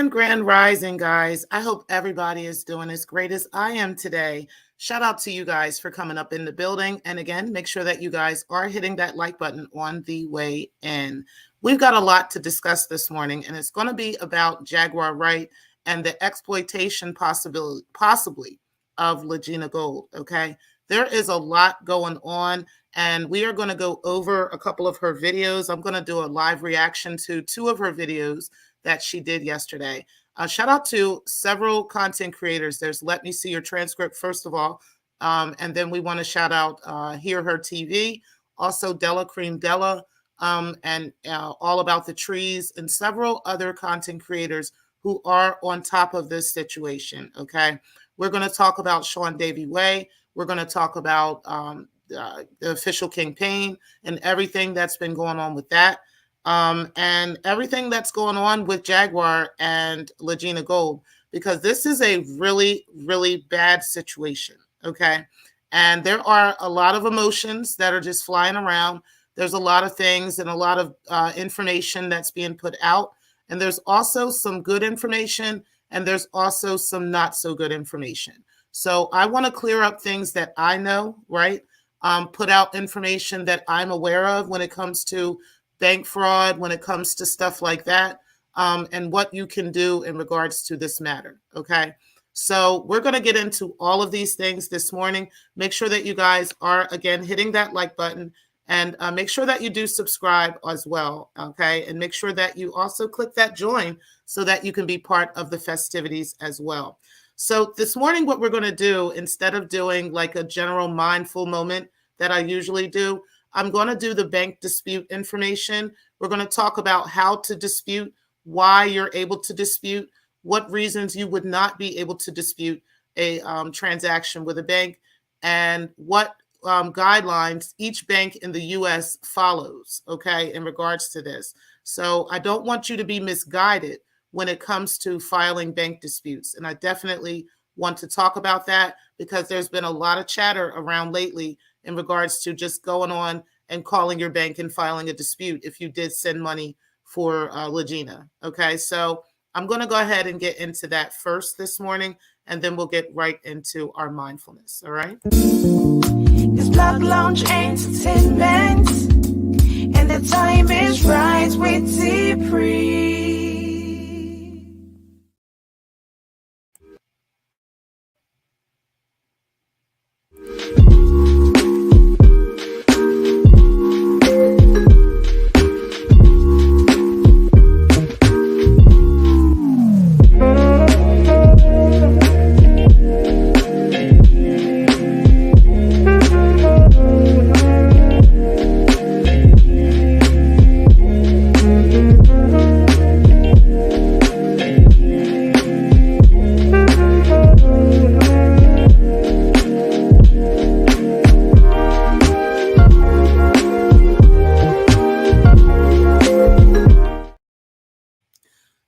Grand Rising, guys. I hope everybody is doing as great as I am today. Shout out to you guys for coming up in the building. And again, make sure that you guys are hitting that like button on the way in. We've got a lot to discuss this morning, and it's going to be about Jaguar Wright and the exploitation possibly of Lagena Gold. Okay. There is a lot going on, and we are going to go over a couple of her videos. I'm going to do a live reaction to two of her videos that she did yesterday. Shout out to several content creators. There's Let Me See Your Transcript, first of all. And then we want to shout out Hear Her TV, also Della Cream Della, and All About the Trees, and several other content creators who are on top of this situation, okay? We're going to talk about Sean Davy Way. We're going to talk about the official campaign and everything that's been going on with that. And everything that's going on with Jaguar and Lagena Gold, because this is a really, really bad situation, okay? And there are a lot of emotions that are just flying around. There's a lot of things and a lot of information that's being put out. And there's also some good information, and there's also some not so good information. So I want to clear up things that I know, right? Put out information that I'm aware of when it comes to bank fraud, when it comes to stuff like that, and what you can do in regards to this matter, okay? So we're going to get into all of these things this morning. Make sure that you guys are, again, hitting that like button, and make sure that you do subscribe as well, okay? And make sure that you also click that join so that you can be part of the festivities as well. So this morning, what we're going to do, instead of doing like a general mindful moment that I usually do, I'm going to do the bank dispute information. We're going to talk about how to dispute, why you're able to dispute, what reasons you would not be able to dispute a transaction with a bank, and what guidelines each bank in the U.S. follows, okay, in regards to this. So I don't want you to be misguided when it comes to filing bank disputes. And I definitely want to talk about that because there's been a lot of chatter around lately in regards to just going on and calling your bank and filing a dispute if you did send money for Lagena. Okay, so I'm going to go ahead and get into that first this morning, and then we'll get right into our mindfulness. All right. It's Block Lounge Entertainment, and the time is right with T-Pre.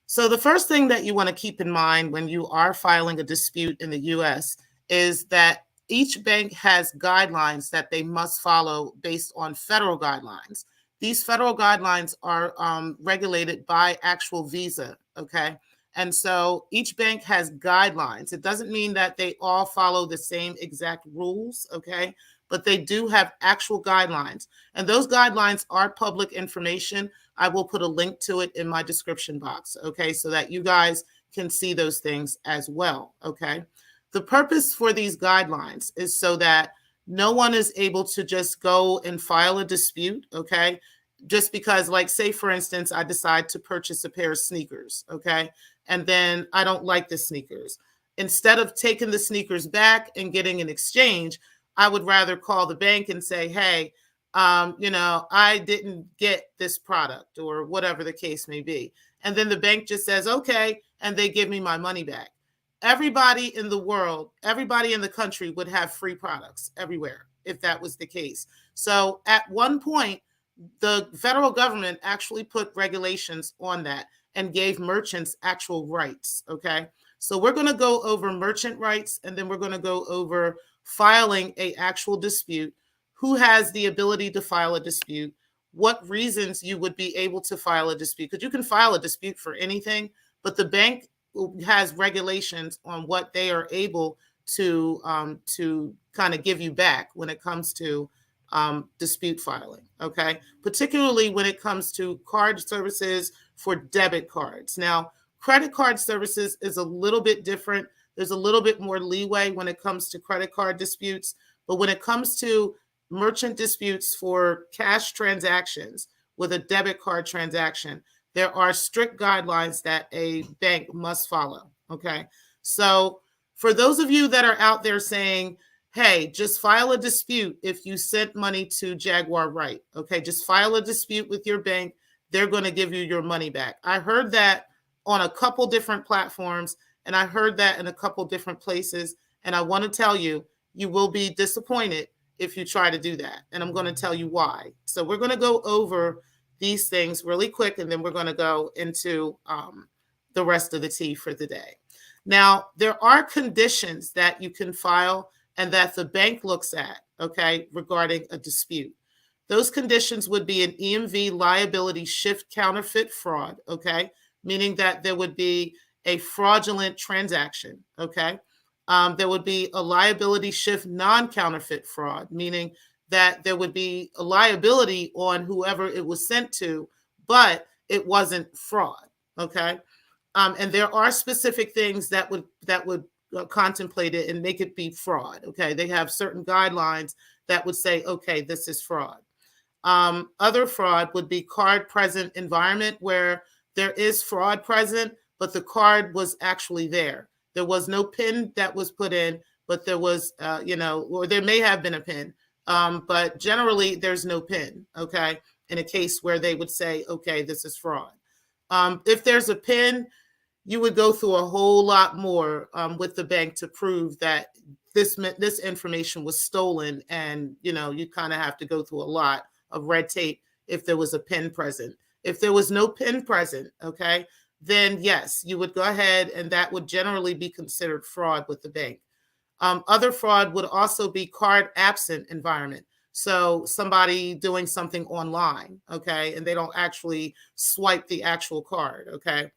So the first thing that you want to keep in mind when you are filing a dispute in the U.S. is that each bank has guidelines that they must follow based on federal guidelines. These federal guidelines are regulated by actual Visa, okay? And so each bank has guidelines. It doesn't mean that they all follow the same exact rules, okay? But they do have actual guidelines. And those guidelines are public information. I will put a link to it in my description box, okay, so that you guys can see those things as well, okay? The purpose for these guidelines is so that no one is able to just go and file a dispute, okay, just because, like, say, for instance, I decide to purchase a pair of sneakers, okay, and then I don't like the sneakers. Instead of taking the sneakers back and getting an exchange, I would rather call the bank and say, hey, I didn't get this product or whatever the case may be. And then the bank just says, okay, and they give me my money back. Everybody in the world, everybody in the country would have free products everywhere if that was the case. So at one point, the federal government actually put regulations on that and gave merchants actual rights, okay? So we're going to go over merchant rights, and then we're going to go over filing an actual dispute, who has the ability to file a dispute, what reasons you would be able to file a dispute, because you can file a dispute for anything, but the bank has regulations on what they are able to kind of give you back when it comes to dispute filing. Okay, particularly when it comes to card services for debit cards. Now, credit card services is a little bit different. There's a little bit more leeway when it comes to credit card disputes, but when it comes to merchant disputes for cash transactions with a debit card transaction, there are strict guidelines that a bank must follow. Okay. So, for those of you that are out there saying, hey, just file a dispute if you sent money to Jaguar Wright. Okay. Just file a dispute with your bank. They're going to give you your money back. I heard that on a couple different platforms, and I heard that in a couple different places. And I want to tell you, you will be disappointed if you try to do that. And I'm going to tell you why. So we're going to go over these things really quick, and then we're going to go into the rest of the tea for the day. Now, there are conditions that you can file and that the bank looks at, okay, regarding a dispute. Those conditions would be an EMV liability shift counterfeit fraud, okay, meaning that there would be a fraudulent transaction, okay. There would be a liability shift non-counterfeit fraud, meaning that there would be a liability on whoever it was sent to, but it wasn't fraud, okay. And there are specific things that would contemplate it and make it be fraud. Okay, they have certain guidelines that would say, okay, this is fraud. Other fraud would be card present environment, where there is fraud present, but the card was actually there. There was no PIN that was put in, but there was, or there may have been a PIN, but generally there's no PIN. Okay, in a case where they would say, okay, this is fraud. If there's a PIN, you would go through a whole lot more with the bank to prove that this information was stolen, and you kind of have to go through a lot of red tape if there was a PIN present. If there was no PIN present, okay, then yes, you would go ahead, and that would generally be considered fraud with the bank. Other fraud would also be card absent environment. So somebody doing something online, okay, and they don't actually swipe the actual card, okay.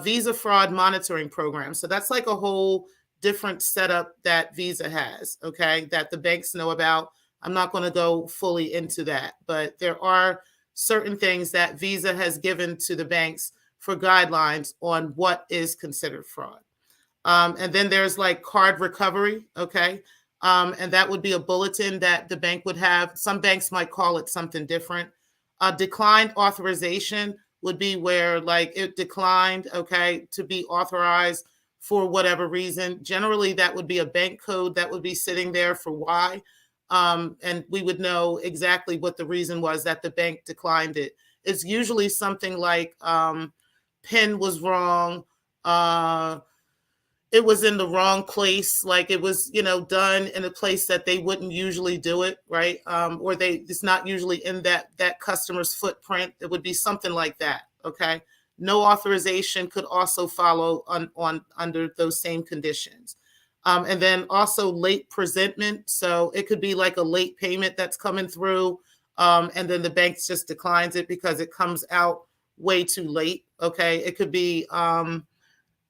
Visa fraud monitoring program. So that's like a whole different setup that Visa has, okay, that the banks know about. I'm not going to go fully into that, but there are certain things that Visa has given to the banks for guidelines on what is considered fraud. And then there's like card recovery, okay. And that would be a bulletin that the bank would have. Some banks might call it something different. Declined authorization would be where like it declined, okay, to be authorized for whatever reason. Generally, that would be a bank code that would be sitting there for why. And we would know exactly what the reason was that the bank declined it. It's usually something like PIN was wrong. It was in the wrong place, like it was, done in a place that they wouldn't usually do it, right? Or it's not usually in that customer's footprint. It would be something like that, okay? No authorization could also follow on under those same conditions. And then also late presentment. So it could be like a late payment that's coming through, and then the bank just declines it because it comes out way too late, okay? It could be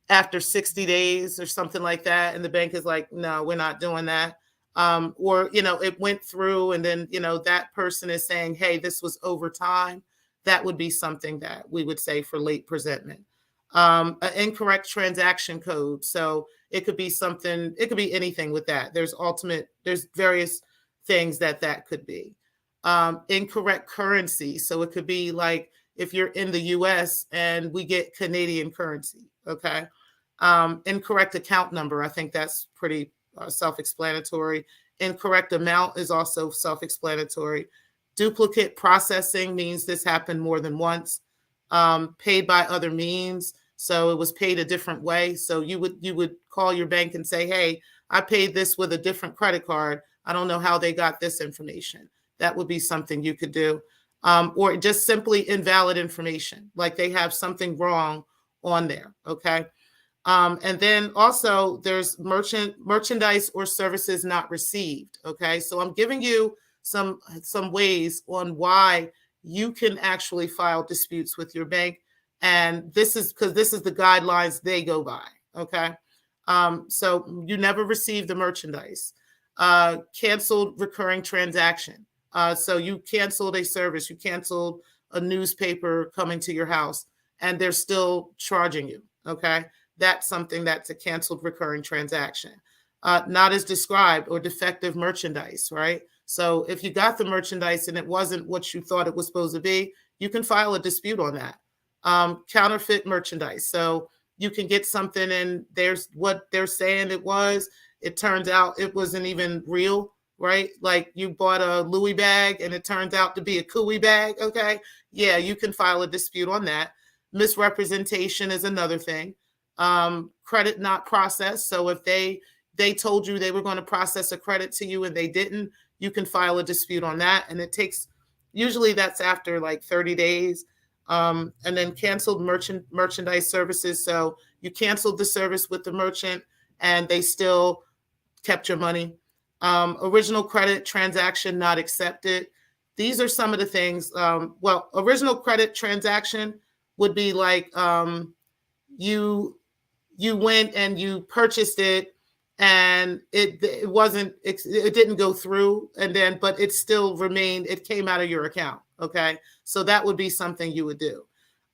after 60 days or something like that. And the bank is like, no, we're not doing that. Or, it went through and then, that person is saying, hey, this was over time. That would be something that we would say for late presentment. An incorrect transaction code. So it could be something, it could be anything with that. There's various things that could be. Incorrect currency. So it could be like if you're in the US and we get Canadian currency, okay? Incorrect account number. I think that's pretty self-explanatory. Incorrect amount is also self-explanatory. Duplicate processing means this happened more than once. Paid by other means. So it was paid a different way. So you would call your bank and say, hey, I paid this with a different credit card. I don't know how they got this information. That would be something you could do. Or just simply invalid information, like they have something wrong on there, okay? And then also there's merchandise or services not received, okay? So I'm giving you some ways on why you can actually file disputes with your bank. And this is because this is the guidelines they go by. Okay. So you never receive the merchandise. Canceled recurring transaction. So you canceled a service, you canceled a newspaper coming to your house, and they're still charging you. Okay. That's something that's a canceled recurring transaction. Not as described or defective merchandise, right? So if you got the merchandise and it wasn't what you thought it was supposed to be, you can file a dispute on that. Counterfeit merchandise. So you can get something and there's what they're saying it was. It turns out it wasn't even real, right? Like you bought a Louis bag and it turns out to be a Cooey bag. Okay. Yeah, you can file a dispute on that. Misrepresentation is another thing. Credit not processed. So if they told you they were going to process a credit to you and they didn't, you can file a dispute on that. And it takes, usually that's after like 30 days. And then canceled merchandise services. So you canceled the service with the merchant and they still kept your money. Original credit transaction not accepted. These are some of the things. Well, original credit transaction would be like you went and you purchased it and it didn't go through, and then but it still remained, it came out of your account. Okay, so that would be something you would do.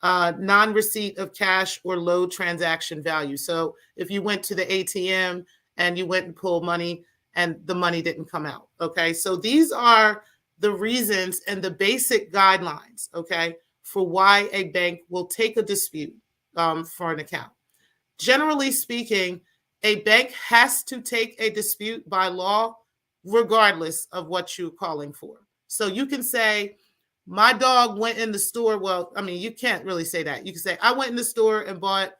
Non-receipt of cash or low transaction value. So if you went to the ATM and you went and pulled money and the money didn't come out. Okay, so these are the reasons and the basic guidelines, okay, for why a bank will take a dispute for an account. Generally speaking, a bank has to take a dispute by law, regardless of what you're calling for. So you can say, my dog went in the store. Well, I mean, you can't really say that. You can say, I went in the store and bought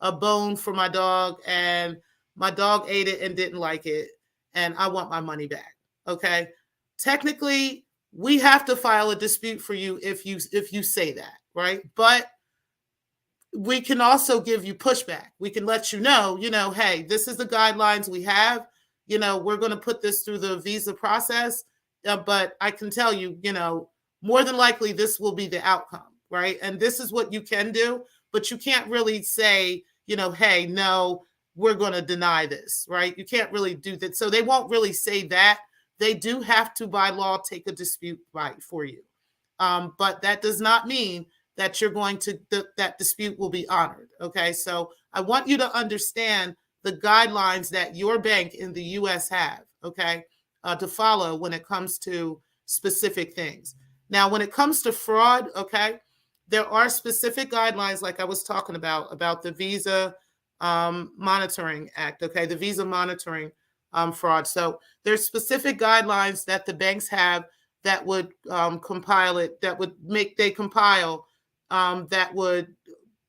a bone for my dog, and my dog ate it and didn't like it, and I want my money back. Okay. Technically, we have to file a dispute for you if you say that, right? But we can also give you pushback. We can let you know, hey, this is the guidelines we have. We're going to put this through the visa process, but I can tell you, more than likely this will be the outcome, right? And this is what you can do, but you can't really say, hey, no, we're going to deny this, right? You can't really do that. So they won't really say that. They do have to, by law, take a dispute right for you. But that does not mean that you're going to, that dispute will be honored. Okay. So I want you to understand the guidelines that your bank in the US have, okay, to follow when it comes to specific things. Now, when it comes to fraud, okay, there are specific guidelines, like I was talking about the Visa Monitoring Act, okay, the Visa Monitoring fraud. So there's specific guidelines that the banks have that would compile that would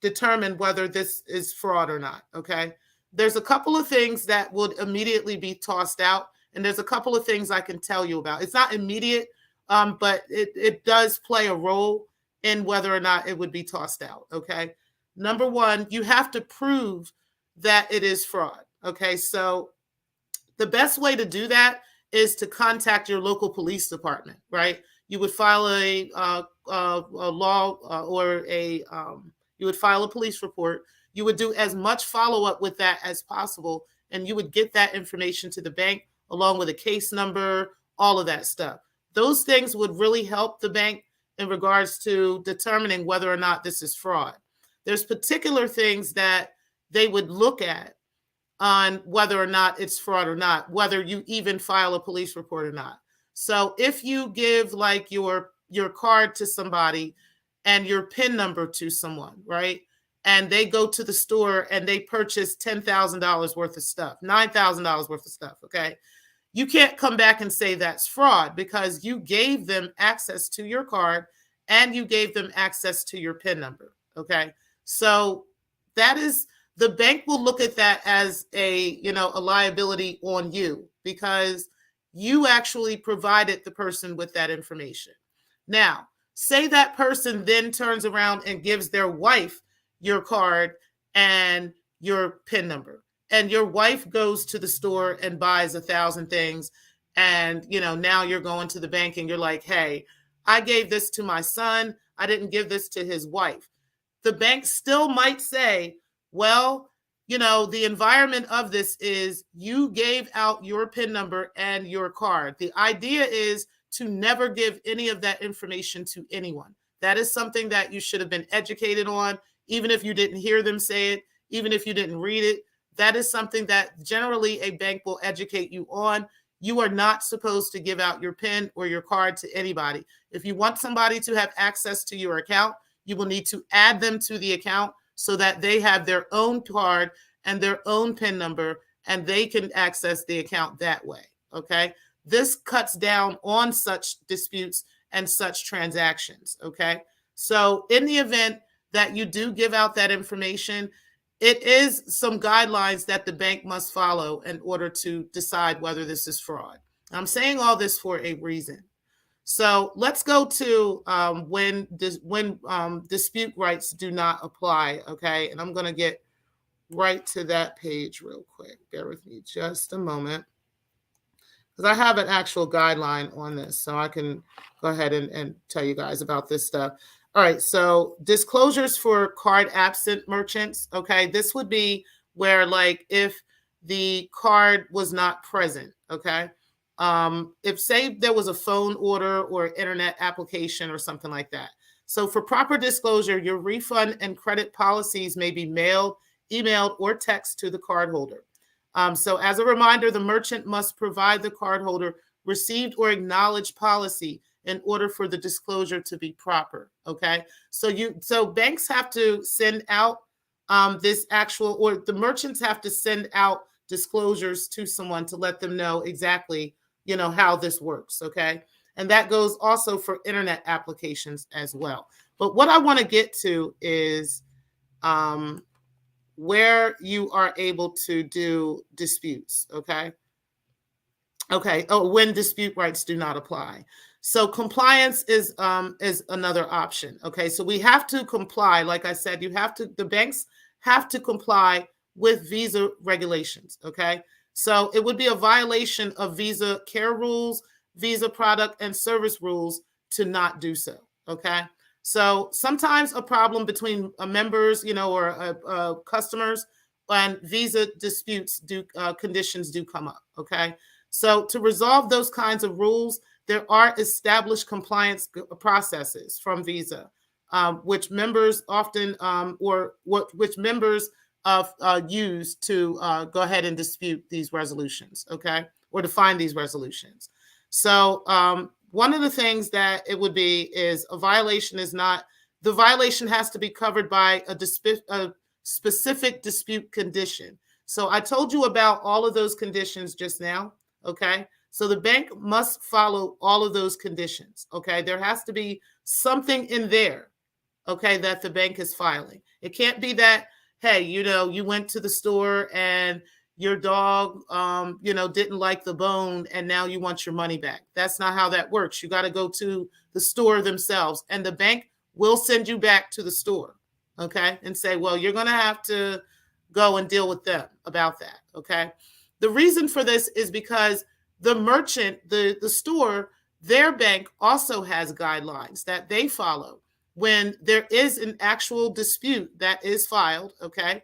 determine whether this is fraud or not, okay? There's a couple of things that would immediately be tossed out, and there's a couple of things I can tell you about. It's not immediate, but it does play a role in whether or not it would be tossed out, okay? Number one, you have to prove that it is fraud, okay? So the best way to do that is to contact your local police department, right? You would file a law or you would file a police report. You would do as much follow-up with that as possible, and you would get that information to the bank along with a case number, all of that stuff. Those things would really help the bank in regards to determining whether or not this is fraud. There's particular things that they would look at on whether or not it's fraud or not, whether you even file a police report or not. So if you give like your card to somebody and your PIN number to someone, right? And they go to the store and they purchase $10,000 worth of stuff, $9,000 worth of stuff, okay? You can't come back and say that's fraud because you gave them access to your card and you gave them access to your PIN number, okay? So that is, the bank will look at that as a liability on you because you actually provided the person with that information. Now, say that person then turns around and gives their wife your card and your PIN number, and your wife goes to the store and buys 1,000 things, and now you're going to the bank and you're like, hey, I gave this to my son, I didn't give this to his wife. the bank still might say, well, the environment of this is you gave out your PIN number and your card. The idea is to never give any of that information to anyone. That is something that you should have been educated on, even if you didn't hear them say it, even if you didn't read it. That is something that generally a bank will educate you on. You are not supposed to give out your PIN or your card to anybody. If you want somebody to have access to your account, you will need to add them to the account so that they have their own card and their own PIN number, and they can access the account that way. Okay. This cuts down on such disputes and such transactions. Okay. So in the event that you do give out that information, it is some guidelines that the bank must follow in order to decide whether this is fraud. I'm saying all this for a reason. So let's go to when dispute rights do not apply. Okay. And I'm going to get right to that page real quick. Bear with me just a moment, because I have an actual guideline on this, so I can go ahead and tell you guys about this stuff. All right, so disclosures for card absent merchants. Okay, this would be where, like, if the card was not present. Okay, if say there was a phone order or internet application or something like that. So for proper disclosure, your refund and credit policies may be mailed, emailed, or text to the cardholder. So as a reminder, the merchant must provide the cardholder received or acknowledged policy in order for the disclosure to be proper. Okay. So banks have to send out this actual, or the merchants have to send out disclosures to someone to let them know exactly, how this works. Okay. And that goes also for internet applications as well. But what I want to get to is where you are able to do disputes. Okay. Okay. Oh, when dispute rights do not apply. So compliance is another option. Okay. So we have to comply. Like I said, the banks have to comply with Visa regulations. Okay. So it would be a violation of Visa care rules, Visa product and service rules to not do so. Okay. So sometimes a problem between members, or customers and Visa disputes conditions do come up. Okay. So to resolve those kinds of rules, there are established compliance processes from Visa, which members often which members use to go ahead and dispute these resolutions, okay, or to find these resolutions. So one of the things that it would be is the violation has to be covered by a specific dispute condition. So I told you about all of those conditions just now, okay? So the bank must follow all of those conditions, okay? There has to be something in there, okay, that the bank is filing. It can't be that, hey, you went to the store and your dog, didn't like the bone and now you want your money back. That's not how that works. You got to go to the store themselves, and the bank will send you back to the store, okay, and say, well, you're going to have to go and deal with them about that, okay? The reason for this is because the merchant, the store, their bank also has guidelines that they follow when there is an actual dispute that is filed, okay?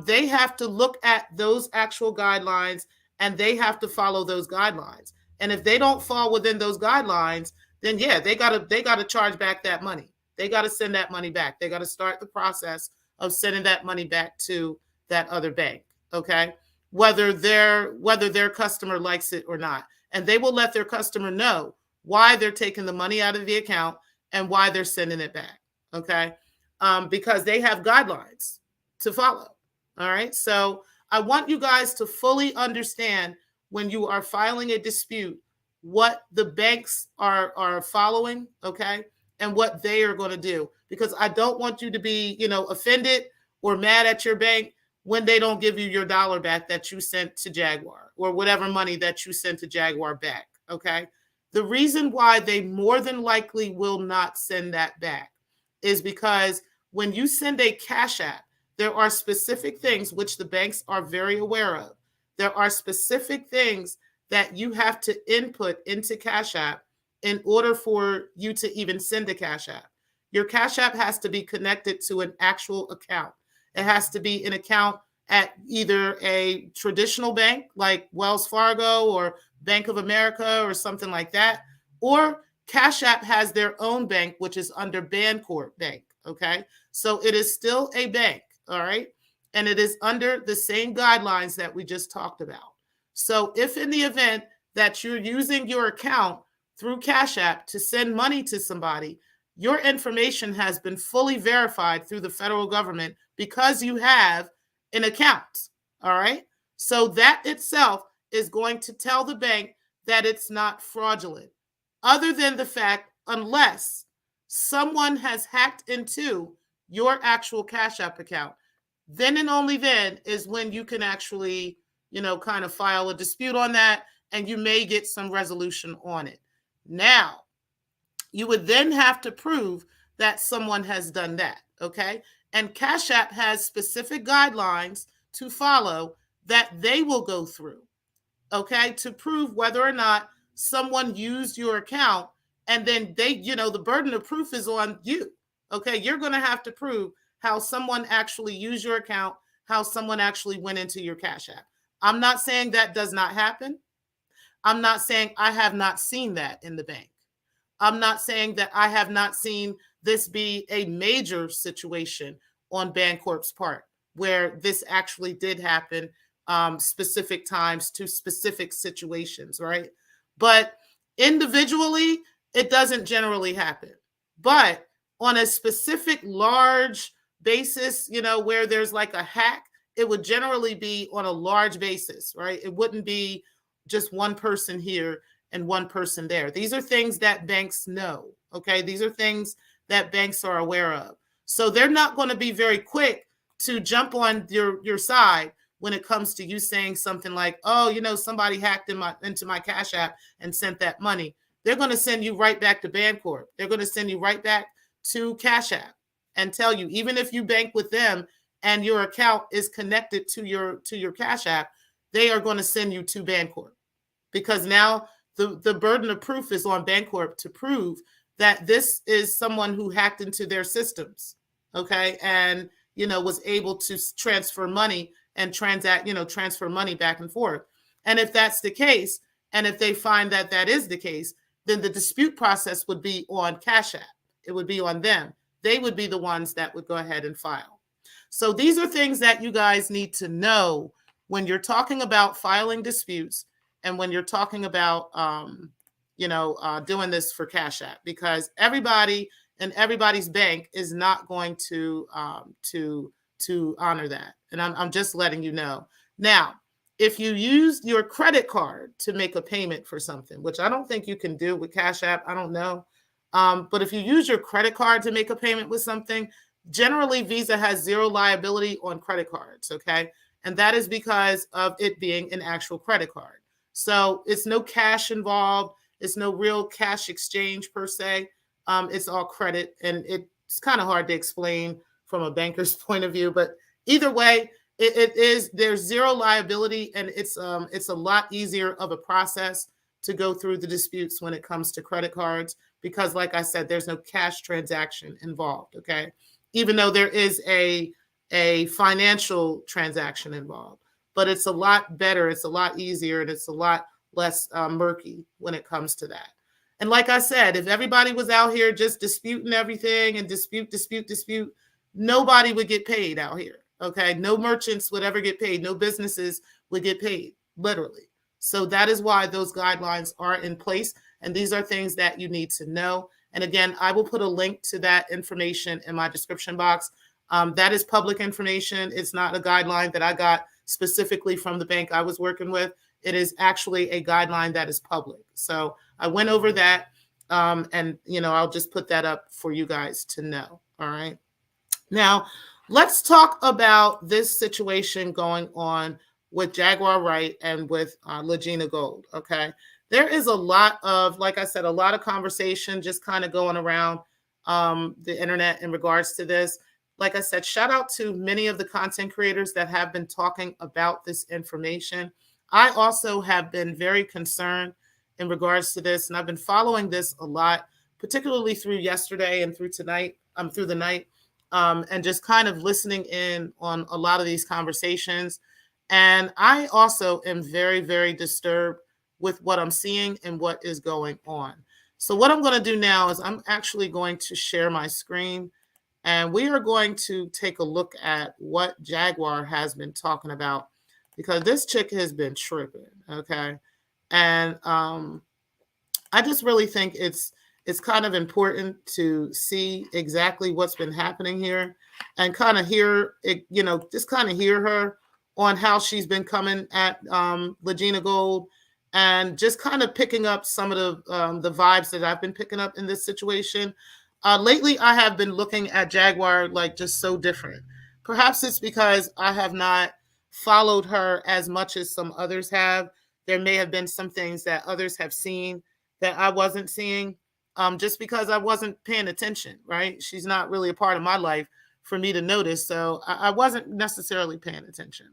They have to look at those actual guidelines and they have to follow those guidelines. And if they don't fall within those guidelines, then yeah, they gotta charge back that money. They gotta send that money back. They gotta start the process of sending that money back to that other bank, okay? Whether their customer likes it or not. And they will let their customer know why they're taking the money out of the account and why they're sending it back, okay? Because they have guidelines to follow, all right? So I want you guys to fully understand when you are filing a dispute, what the banks are following, okay? And what they are going to do. Because I don't want you to be, offended or mad at your bank when they don't give you your dollar back that you sent to Jaguar, or whatever money that you sent to Jaguar back, okay? The reason why they more than likely will not send that back is because when you send a Cash App, there are specific things which the banks are very aware of. There are specific things that you have to input into Cash App in order for you to even send a Cash App. your Cash App has to be connected to an actual account. It has to be an account at either a traditional bank like Wells Fargo or Bank of America or something like that, or Cash App has their own bank, which is under Bancorp Bank. Okay. So it is still a bank. All right. And it is under the same guidelines that we just talked about. So if in the event that you're using your account through Cash App to send money to somebody, your information has been fully verified through the federal government because you have an account. All right. So that itself is going to tell the bank that it's not fraudulent, other than the fact, unless someone has hacked into your actual Cash App account, then and only then is when you can actually, kind of file a dispute on that, and you may get some resolution on it. Now, you would then have to prove that someone has done that, okay? And Cash App has specific guidelines to follow that they will go through, okay, to prove whether or not someone used your account. And then they, the burden of proof is on you, okay? You're going to have to prove how someone actually used your account, how someone actually went into your Cash App. I'm not saying that does not happen. I'm not saying I have not seen that in the bank. I'm not saying that I have not seen this be a major situation on Bancorp's part, where this actually did happen, specific times to specific situations, right? But individually, it doesn't generally happen. But on a specific large basis, where there's like a hack, it would generally be on a large basis, right? It wouldn't be just one person here and one person there. These are things that banks know, okay? These are things that banks are aware of. So they're not going to be very quick to jump on your side when it comes to you saying something like, oh, somebody hacked into my Cash App and sent that money. They're going to send you right back to Bancorp. They're going to send you right back to Cash App and tell you, even if you bank with them and your account is connected to your Cash App, they are going to send you to Bancorp, because now the burden of proof is on Bancorp to prove that this is someone who hacked into their systems, okay, and was able to transfer money and transfer money back and forth. And if that's the case, and if they find that that is the case, then the dispute process would be on Cash App. It would be on them. They would be the ones that would go ahead and file. So these are things that you guys need to know when you're talking about filing disputes and when you're talking about, doing this for Cash App, because everybody and everybody's bank is not going to honor that. And I'm just letting you know. Now, if you use your credit card to make a payment for something, which I don't think you can do with Cash App, I don't know. But if you use your credit card to make a payment with something, generally Visa has zero liability on credit cards, okay? And that is because of it being an actual credit card. So it's no cash involved. It's no real cash exchange per se. It's all credit, and it's kind of hard to explain from a banker's point of view. But either way, there's zero liability, and it's a lot easier of a process to go through the disputes when it comes to credit cards, because like I said, there's no cash transaction involved, okay? Even though there is a financial transaction involved, but it's a lot better, it's a lot easier, and it's a lot less murky when it comes to that. And like I said, if everybody was out here just disputing everything and dispute, nobody would get paid out here, okay? No merchants would ever get paid. No businesses would get paid, literally. So that is why those guidelines are in place. And these are things that you need to know. And again, I will put a link to that information in my description box. That is public information. It's not a guideline that I got specifically from the bank I was working with. It is actually a guideline that is public. So I went over that, and I'll just put that up for you guys to know. All right. Now, let's talk about this situation going on with Jaguar Wright and with Lagena Gold. Okay. There is a lot of, like I said, a lot of conversation just kind of going around the internet in regards to this. Like I said, shout out to many of the content creators that have been talking about this information. I also have been very concerned in regards to this, and I've been following this a lot, particularly through yesterday and through tonight. through the night, and just kind of listening in on a lot of these conversations. And I also am very, very disturbed with what I'm seeing and what is going on. So what I'm going to do now is I'm actually going to share my screen, and we are going to take a look at what Jaguar has been talking about, because this chick has been tripping. Okay. And I just really think it's kind of important to see exactly what's been happening here, and kind of hear it, just kind of hear her on how she's been coming at Lagena Gold, and just kind of picking up some of the vibes that I've been picking up in this situation. Lately, I have been looking at Jaguar like just so different. Perhaps it's because I have not followed her as much as some others have. There may have been some things that others have seen that I wasn't seeing, just because I wasn't paying attention, right? She's not really a part of my life for me to notice. So I wasn't necessarily paying attention.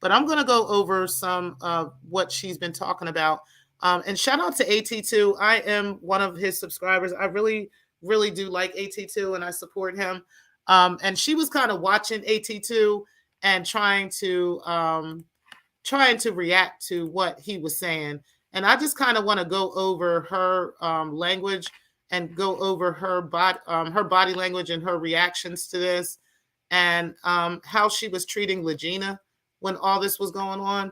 But I'm going to go over some of what she's been talking about. And shout out to AT2. I am one of his subscribers. I really, really do like AT2, and I support him. And she was kind of watching AT2 and trying to react to what he was saying. And I just kind of want to go over her language, and go over her body language and her reactions to this, and how she was treating Lagena when all this was going on,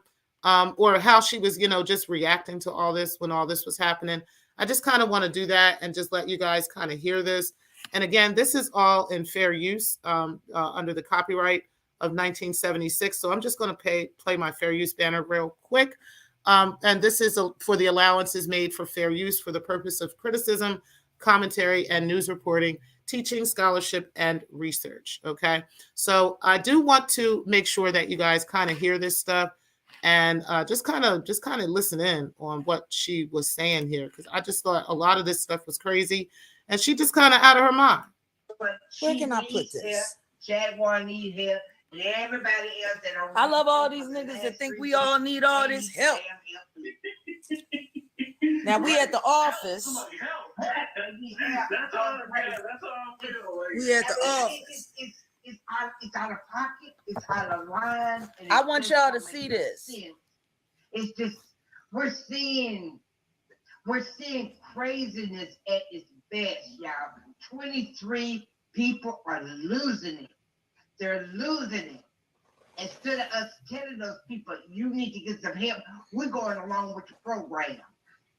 or how she was, just reacting to all this when all this was happening. I just kind of want to do that and just let you guys kind of hear this. And again, this is all in fair use under the copyright of 1976. So I'm just going to play my fair use banner real quick. And this is for the allowances made for fair use for the purpose of criticism, commentary, and news reporting, teaching, scholarship, and research. Okay. So I do want to make sure that you guys kind of hear this stuff, and just kind of listen in on what she was saying here, because I just thought a lot of this stuff was crazy, and she just kind of out of her mind. Where can I put this? Jaguar need help. And everybody else that are, I love all these niggas that think we all need all this help. Now we at the office. We at the office. It's out of pocket. It's out of line. I want y'all to see this. It's just we're seeing craziness at its best, y'all. 23 people are losing it. They're losing it. Instead of us telling those people, you need to get some help, we're going along with the program.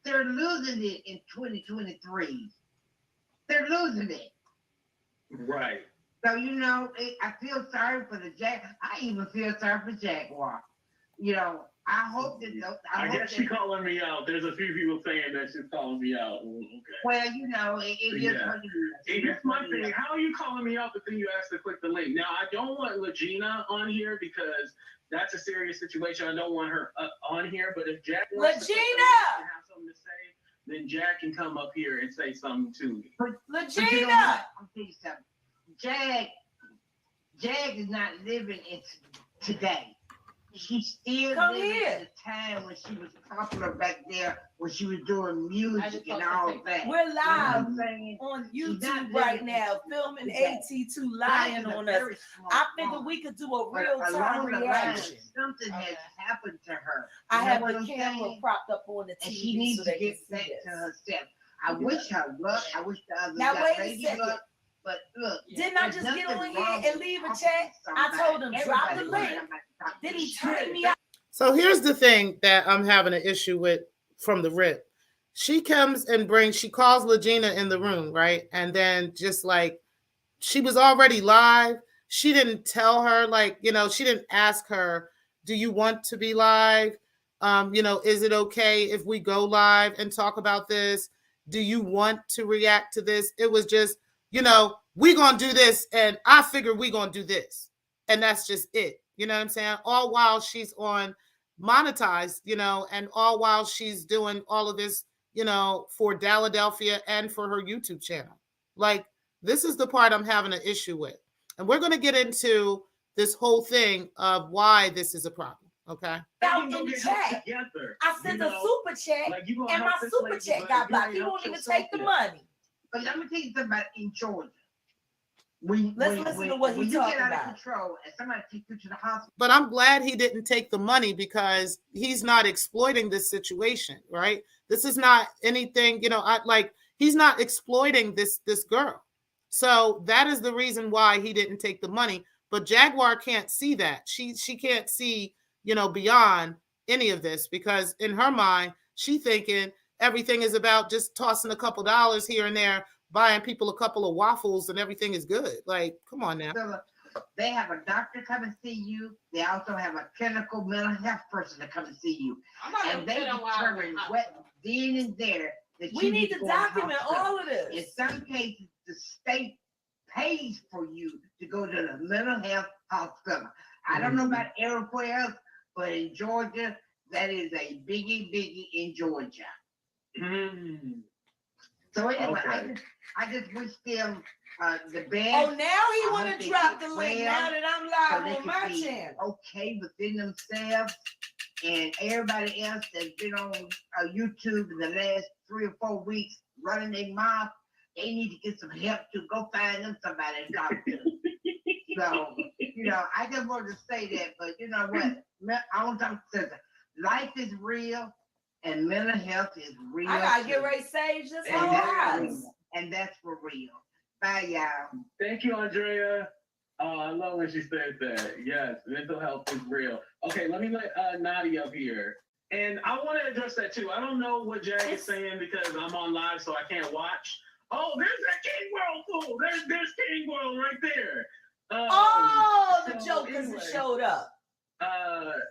They're losing it in 2023. They're losing it. Right. So, I feel sorry for the I even feel sorry for Jaguar. I hope that. I guess she's calling me out. There's a few people saying that she's calling me out. Okay. Well, it is what it is. Here's my thing. How are you calling me out, but then you asked to click the link? Now, I don't want Lagena on here because that's a serious situation. I don't want her on here. But if Jack wants to have something to say, then Jack can come up here and say something to me. Lagena! I'll tell you something. Jag is not living in today. She's still living in the time when she was popular back there, when she was doing music and all that. We're live on YouTube right now, filming AT2 lying on us. I figured we could do a real-time reaction. Something has happened to her. I have the camera propped up on the TV, and she needs to get back to herself. I wish her luck. I wish the others now got wait a second. luck. But look, didn't I just get on here and leave a chat? I told him drop the link. Then he turned me out. So here's the thing that I'm having an issue with from the rip. She comes and she calls Lagena in the room, right? And then just like she was already live. She didn't tell her, she didn't ask her, do you want to be live? Is it okay if we go live and talk about this? Do you want to react to this? It was just, we gonna do this, and I figure we gonna do this. And that's just it. You know what I'm saying? All while she's on monetized, and all while she's doing all of this, for Philadelphia and for her YouTube channel. Like, this is the part I'm having an issue with. And we're going to get into this whole thing of why this is a problem. Okay. Out in the chat. I sent a super chat, and my super chat got blocked. You won't even take the money. But let me tell you something about in Georgia. Let's listen to what he's talking get out about. of control and somebody take you to the hospital. But I'm glad he didn't take the money because he's not exploiting this situation, right? This is not anything, he's not exploiting this girl. So that is the reason why he didn't take the money. But Jaguar can't see that. She can't see, beyond any of this, because in her mind, she thinking everything is about just tossing a couple dollars here and there, buying people a couple of waffles, and everything is good. Like, come on now. So they have a doctor come and see you. They also have a clinical mental health person to come and see you. And they determine what then and there that we need to document all of this. In some cases, the state pays for you to go to the mental health hospital. I don't know about everywhere else, but in Georgia, that is a biggie in Georgia. So anyway, Okay. I just wish them the best. Oh, now he want to drop the link now that I'm live so on my channel. Okay within themselves, and everybody else that's been on YouTube in the last 3 or 4 weeks running their mouth, they need to get some help to go find them somebody to talk to. So, I just wanted to say that, but you know what? I want to say that life is real and mental health is real. I gotta get ready to sage this whole house. And that's for real. Bye, y'all. Thank you, Andrea. I love when she said that. Yes, mental health is real. Okay, let me let Nadia up here. And I want to address that too. I don't know what Jag is saying because I'm on live, so I can't watch. Oh, there's that King World fool. There's King World right there. The jokers that showed up.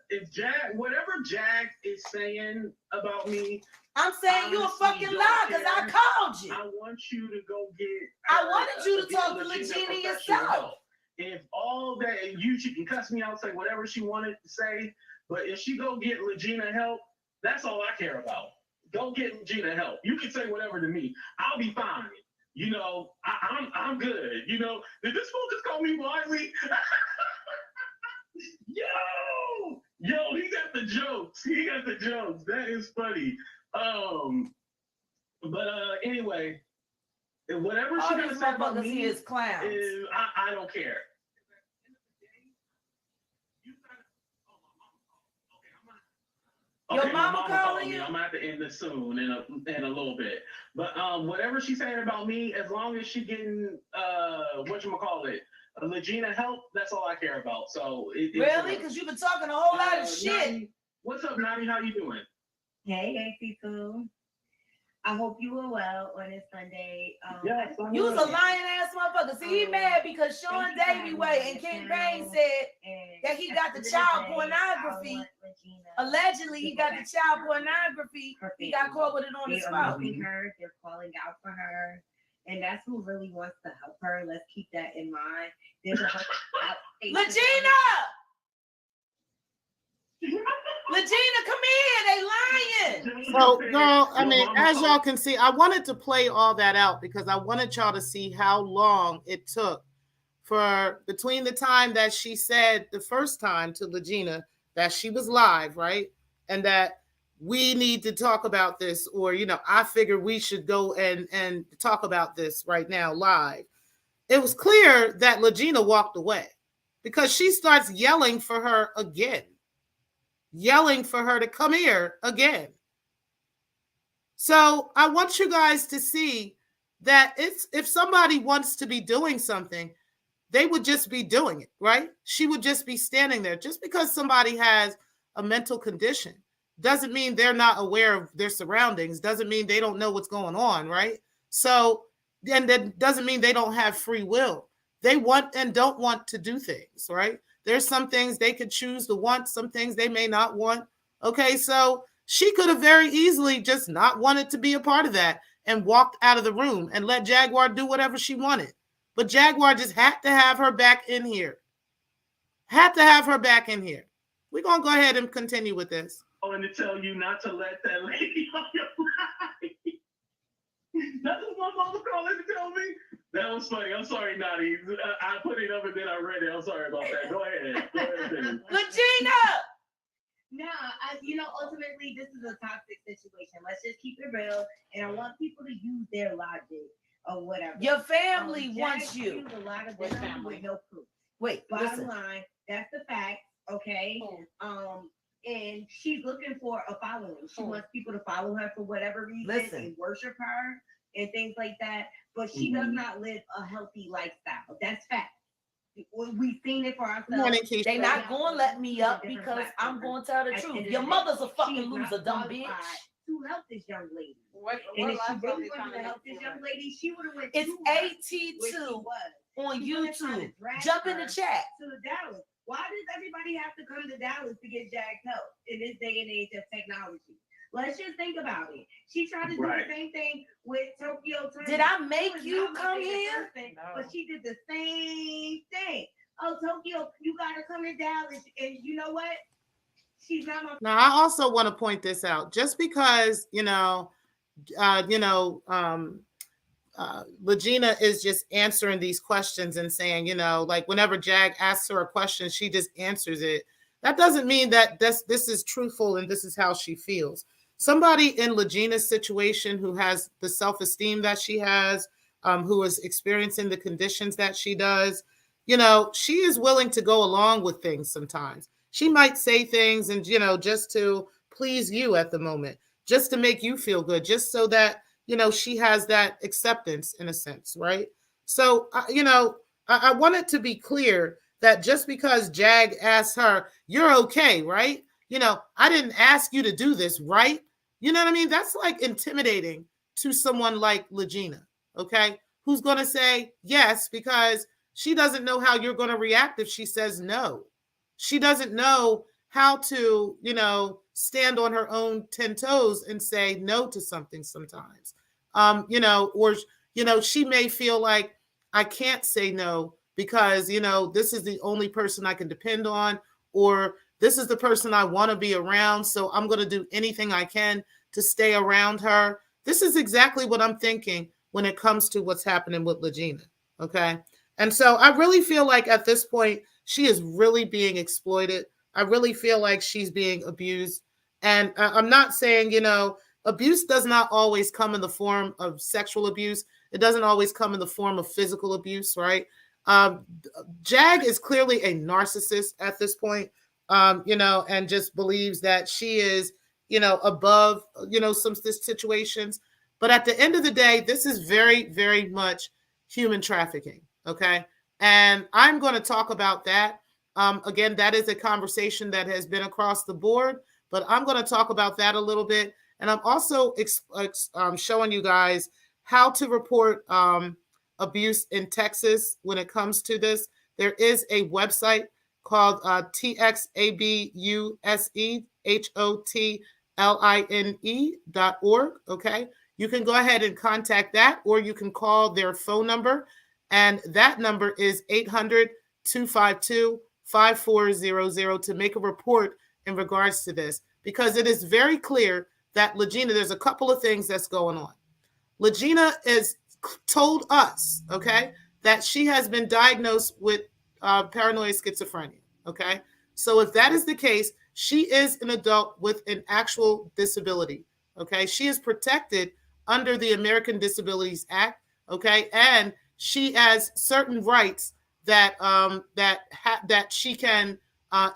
If whatever Jag is saying about me, I'm saying you a fucking lie because I called you. I want you to go get. I wanted you to talk to Lagena yourself. If all that, she can cuss me out, say whatever she wanted to say, but if she go get Lagena help, that's all I care about. Go get Lagena help. You can say whatever to me. I'll be fine. I'm good. Did this fool just call me Wiley? Yo, he got the jokes. That is funny. But anyway, whatever she gonna say about me is clowns. I don't care. Your mama calling you? I'm gonna have to end this soon in a little bit. But whatever she's saying about me, as long as she getting Lagena help, that's all I care about. So really? Because you've been talking a whole lot of shit. Nadi, what's up, Nadi? How you doing? Hey, people. I hope you were well on this Sunday. Yes, you was a lying ass motherfucker. See, he mad because Sean Davy Way and King Bane said that he got the child pornography. Allegedly, he got the child pornography. He got caught with it on his phone. They're calling out for her. And that's who really wants to help her. Let's keep that in mind. There's a Lagena! Lagena, come here. They lying. So, girl, as y'all can see, I wanted to play all that out because I wanted y'all to see how long it took for between the time that she said the first time to Lagena that she was live, right? And that we need to talk about this, or, I figure we should go and talk about this right now live. It was clear that Lagena walked away because she starts yelling for her again. Yelling for her to come here again. So I want you guys to see that if somebody wants to be doing something, they would just be doing it, right? She would just be standing there. Just because somebody has a mental condition doesn't mean they're not aware of their surroundings, doesn't mean they don't know what's going on, right? So, and that doesn't mean they don't have free will. They want and don't want to do things, right? There's some things they could choose to want, some things they may not want. Okay, so she could have very easily just not wanted to be a part of that and walked out of the room and let Jaguar do whatever she wanted. But Jaguar just had to have her back in here. Had to have her back in here. We're going to go ahead and continue with this. And to tell you not to let that lady on your life. That's what my mama called it to tell me. That was funny. I'm sorry, Nadi. I put it up and then I read it. I'm sorry about that. Go ahead. Lagena! No, ultimately, this is a toxic situation. Let's just keep it real. And I want people to use their logic. or whatever. Your family Jack wants you. used a lot of this with no proof. Wait, bottom listen. line, that's the fact. Okay. And she's looking for a following. She wants people to follow her for whatever reason and worship her and things like that. But she does not live a healthy lifestyle. That's fact. We've seen it for ourselves. They not going to let me up because I'm going to tell the truth. Your mother's a fucking loser, dumb bitch. To help this young lady. And if she really wanted to help this young lady, she would have went. It's AT2 on YouTube. Jump in the chat. To Dallas. Why does everybody have to come to Dallas to get Jack's help in this day and age of technology? Let's just think about it. She tried to do the same thing with Tokyo. Did I make you come here? No. But she did the same thing. Oh, Tokyo, you gotta come to Dallas, and you know what? She's not my. Now, I also want to point this out. Just because Lagena is just answering these questions and saying, like whenever Jag asks her a question, she just answers it. That doesn't mean that this is truthful and this is how she feels. Somebody in Lagena's situation who has the self-esteem that she has, who is experiencing the conditions that she does, she is willing to go along with things sometimes. She might say things and, just to please you at the moment, just to make you feel good, just so that, she has that acceptance in a sense, right? So, I want it to be clear that just because Jag asked her, you're okay, right? I didn't ask you to do this, right? You know what I mean? That's like intimidating to someone like Lagena, okay? Who's going to say yes, because she doesn't know how you're going to react if she says no. She doesn't know how to, stand on her own 10 toes and say no to something sometimes. She may feel like I can't say no because, this is the only person I can depend on, or this is the person I want to be around. So I'm going to do anything I can to stay around her. This is exactly what I'm thinking when it comes to what's happening with Lagena. Okay. And so I really feel like at this point, she is really being exploited. I really feel like she's being abused. And I'm not saying, abuse does not always come in the form of sexual abuse. It doesn't always come in the form of physical abuse, right? Jag is clearly a narcissist at this point, and just believes that she is, above, some situations. But at the end of the day, this is very, very much human trafficking, okay? And I'm going to talk about that. Again, that is a conversation that has been across the board, but I'm going to talk about that a little bit. And I'm also showing you guys how to report abuse in Texas when it comes to this. There is a website called TXABUSEHOTLINE.org. Okay. You can go ahead and contact that, or you can call their phone number. And that number is 800-252-5400 to make a report in regards to this, because it is very clear that Lagena, there's a couple of things that's going on. Lagena has told us, okay, that she has been diagnosed with paranoid schizophrenia, okay? So if that is the case, she is an adult with an actual disability, okay? She is protected under the American Disabilities Act, okay? And she has certain rights that that she can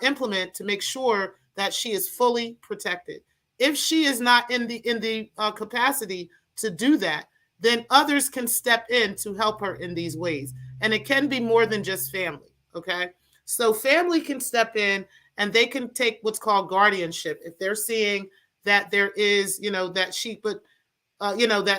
implement to make sure that she is fully protected. If she is not in the capacity to do that, then others can step in to help her in these ways. And it can be more than just family, okay? So family can step in and they can take what's called guardianship. If they're seeing that there is, that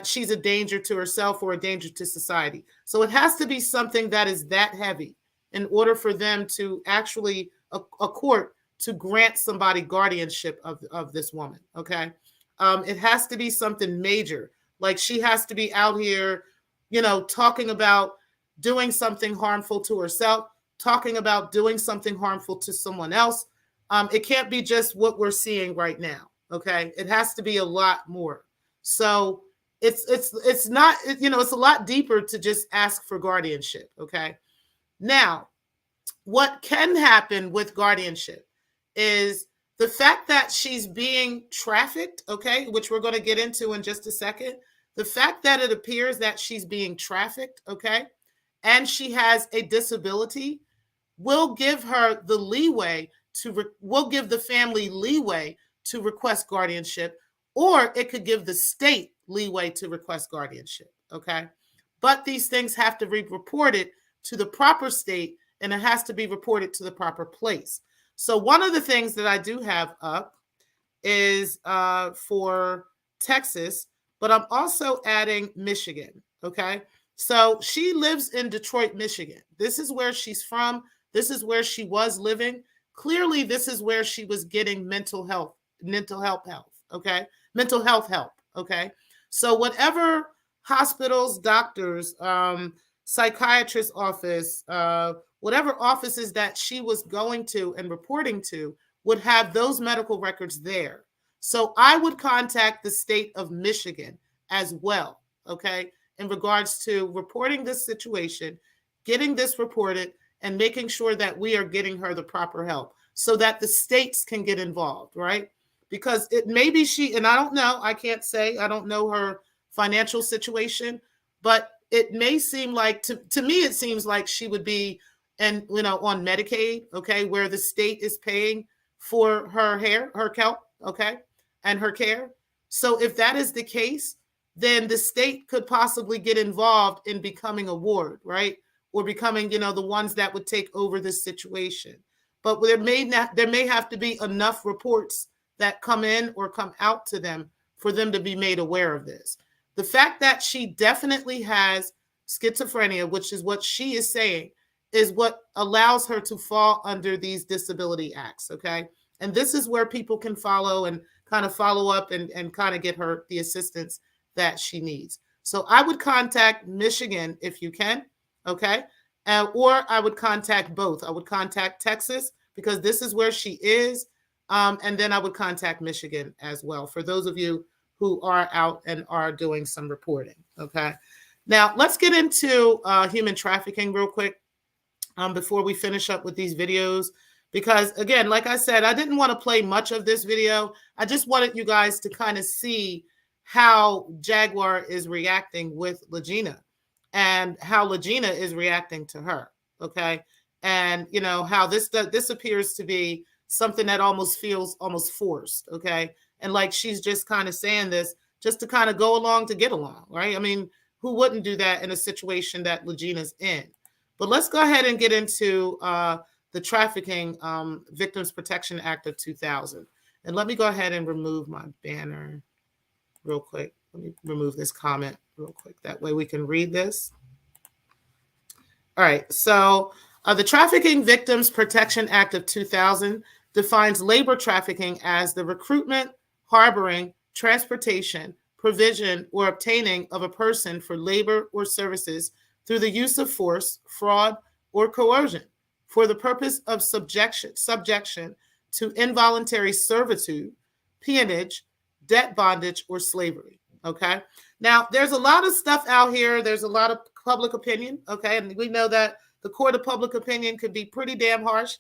she's a danger to herself or a danger to society. So it has to be something that is that heavy in order for them to actually, a court, to grant somebody guardianship of this woman, okay? It has to be something major. Like she has to be out here, talking about doing something harmful to herself, talking about doing something harmful to someone else. It can't be just what we're seeing right now, okay? It has to be a lot more. So it's not, it's a lot deeper to just ask for guardianship, okay? Now, what can happen with guardianship is the fact that she's being trafficked, okay, which we're going to get into in just a second. the fact that it appears that she's being trafficked, okay, and she has a disability will give her the leeway will give the family leeway to request guardianship, or it could give the state leeway to request guardianship, okay? But these things have to be reported to the proper state, and it has to be reported to the proper place. So one of the things that I do have up is for Texas, but I'm also adding Michigan, okay? So she lives in Detroit, Michigan. This is where she's from. This is where she was living. Clearly, this is where she was getting mental health, okay? Mental health help, okay? So whatever hospitals, doctors, psychiatrist office, whatever offices that she was going to and reporting to would have those medical records there. So I would contact the state of Michigan as well, okay, in regards to reporting this situation, getting this reported, and making sure that we are getting her the proper help so that the states can get involved, right? Because it may be she, and I don't know, I can't say, I don't know her financial situation, but it may seem like, to me, it seems like she would be, and on Medicaid, okay, where the state is paying for her help, okay, and her care. So if that is the case, then the state could possibly get involved in becoming a ward, right? Or becoming, the ones that would take over this situation. But there may have to be enough reports that come in or come out to them for them to be made aware of this. The fact that she definitely has schizophrenia, which is what she is saying, is what allows her to fall under these disability acts, okay? And this is where people can follow and kind of follow up and kind of get her the assistance that she needs. So I would contact Michigan if you can, okay? Or I would contact both. I would contact Texas because this is where she is. And then I would contact Michigan as well for those of you who are out and are doing some reporting, okay? Now, let's get into human trafficking real quick before we finish up with these videos. Because, again, like I said, I didn't want to play much of this video. I just wanted you guys to kind of see how Jaguar is reacting with Lagena and how Lagena is reacting to her, okay? And, how this appears to be something that almost feels almost forced, okay? And like she's just kind of saying this just to kind of go along to get along, right? I mean, who wouldn't do that in a situation that Lagena's in? But let's go ahead and get into the Trafficking Victims Protection Act of 2000. And let me go ahead and remove my banner real quick. Let me remove this comment real quick. That way we can read this. All right. So the Trafficking Victims Protection Act of 2000 defines labor trafficking as the recruitment, harboring, transportation, provision, or obtaining of a person for labor or services through the use of force, fraud, or coercion for the purpose of subjection to involuntary servitude, peonage, debt bondage, or slavery, okay? Now, there's a lot of stuff out here. There's a lot of public opinion, okay? And we know that the court of public opinion could be pretty damn harsh,